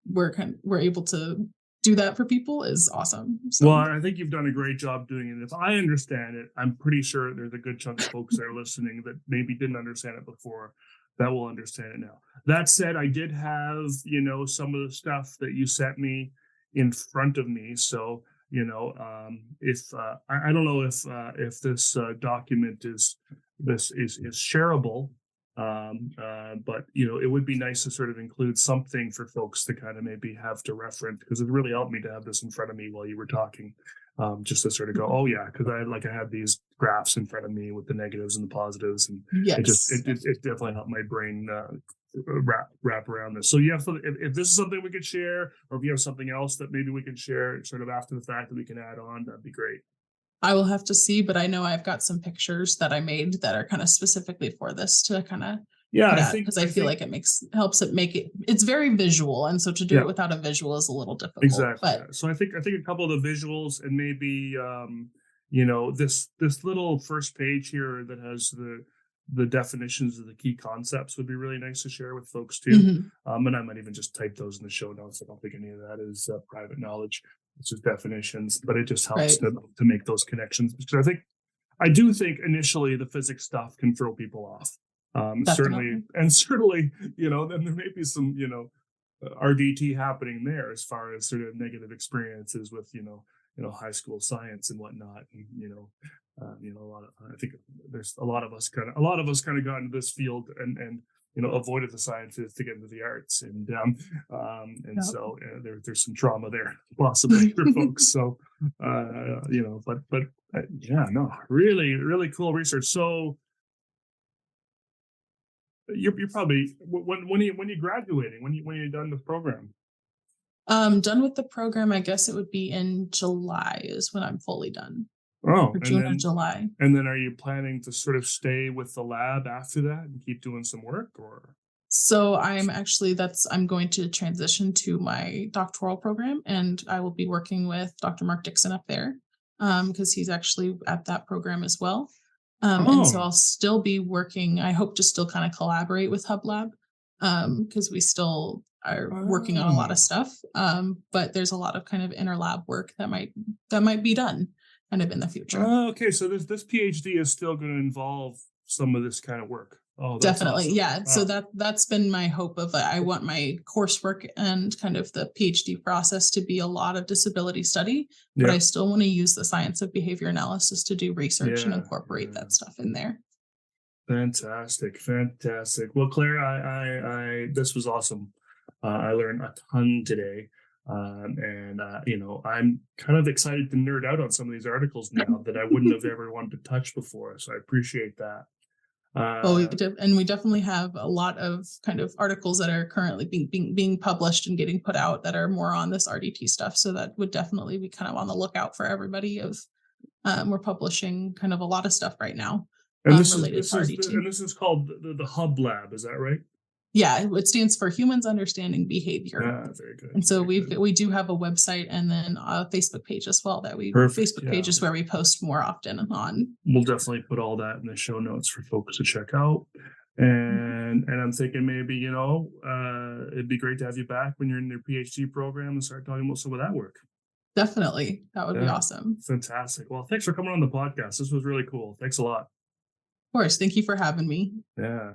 we're able to do that for people is awesome. So. Well, I think you've done a great job doing it. If I understand it, I'm pretty sure there's a good chunk of folks that are listening that maybe didn't understand it before that will understand it now. That said, I did have, some of the stuff that you sent me in front of me. So, if I don't know if this document is shareable, but it would be nice to sort of include something for folks to kind of maybe have to reference, because it really helped me to have this in front of me while you were talking, just to sort of go, oh yeah, because I had these graphs in front of me with the negatives and the positives, and it definitely helped my brain wrap around this. So if this is something we could share, or if you have something else that maybe we can share sort of after the fact that we can add on, that'd be great. I will have to see, but I know I've got some pictures that I made that are kind of specifically for this to kind of because I feel like helps it make it. It's very visual, and so to do it without a visual is a little difficult. Exactly. But so I think a couple of the visuals, and maybe this little first page here that has the definitions of the key concepts would be really nice to share with folks too. Mhm. And I might even just type those in the show notes. I don't think any of that is private knowledge. It's just definitions, but it just helps Right. to make those connections, because I do think initially the physics stuff can throw people off. Certainly, then there may be some, RDT happening there as far as sort of negative experiences with, high school science and whatnot. And, I think there's a lot of us kind of got into this field and avoided the sciences to get into the arts, and Yep. so there's some trauma there possibly for folks. So really, really cool research. So you're probably when you graduating, when you done the program? Done with the program, I guess it would be in July is when I'm fully done. Oh, Or June or July. And then are you planning to sort of stay with the lab after that and keep doing some work, or? So I'm going to transition to my doctoral program, and I will be working with Dr. Mark Dixon up there, because he's actually at that program as well. And so Oh. I'll still be working. I hope to still kind of collaborate with Hub Lab, because we still are working on a lot of stuff. But there's a lot of kind of interlab work that might be done kind of in the future. Oh, okay. So this PhD is still going to involve some of this kind of work. Oh, that's Definitely. awesome. Yeah. So Wow. that's been my hope of I want my coursework and kind of the PhD process to be a lot of disability study, but Yeah. I still want to use the science of behavior analysis to do research and Yeah, incorporate yeah. that stuff in there. Fantastic. Well, Claire, I this was awesome. I learned a ton today. And I'm kind of excited to nerd out on some of these articles now that I wouldn't have ever wanted to touch before. So I appreciate that. Well, we definitely have a lot of kind of articles that are currently being published and getting put out that are more on this RDT stuff. So that would definitely be kind of on the lookout for everybody. We're publishing kind of a lot of stuff right now related to RDT. This is called the Hub Lab. Is that right? Yeah, it stands for Humans Understanding Behavior. Very good. And so very good. we do have a website and then a Facebook page as well Perfect, page is where we post more often on. We'll definitely put all that in the show notes for folks to check out. And I'm thinking maybe, it'd be great to have you back when you're in your PhD program and start talking about some of that work. Definitely. That would be awesome. Fantastic. Well, thanks for coming on the podcast. This was really cool. Thanks a lot. Of course. Thank you for having me. Yeah.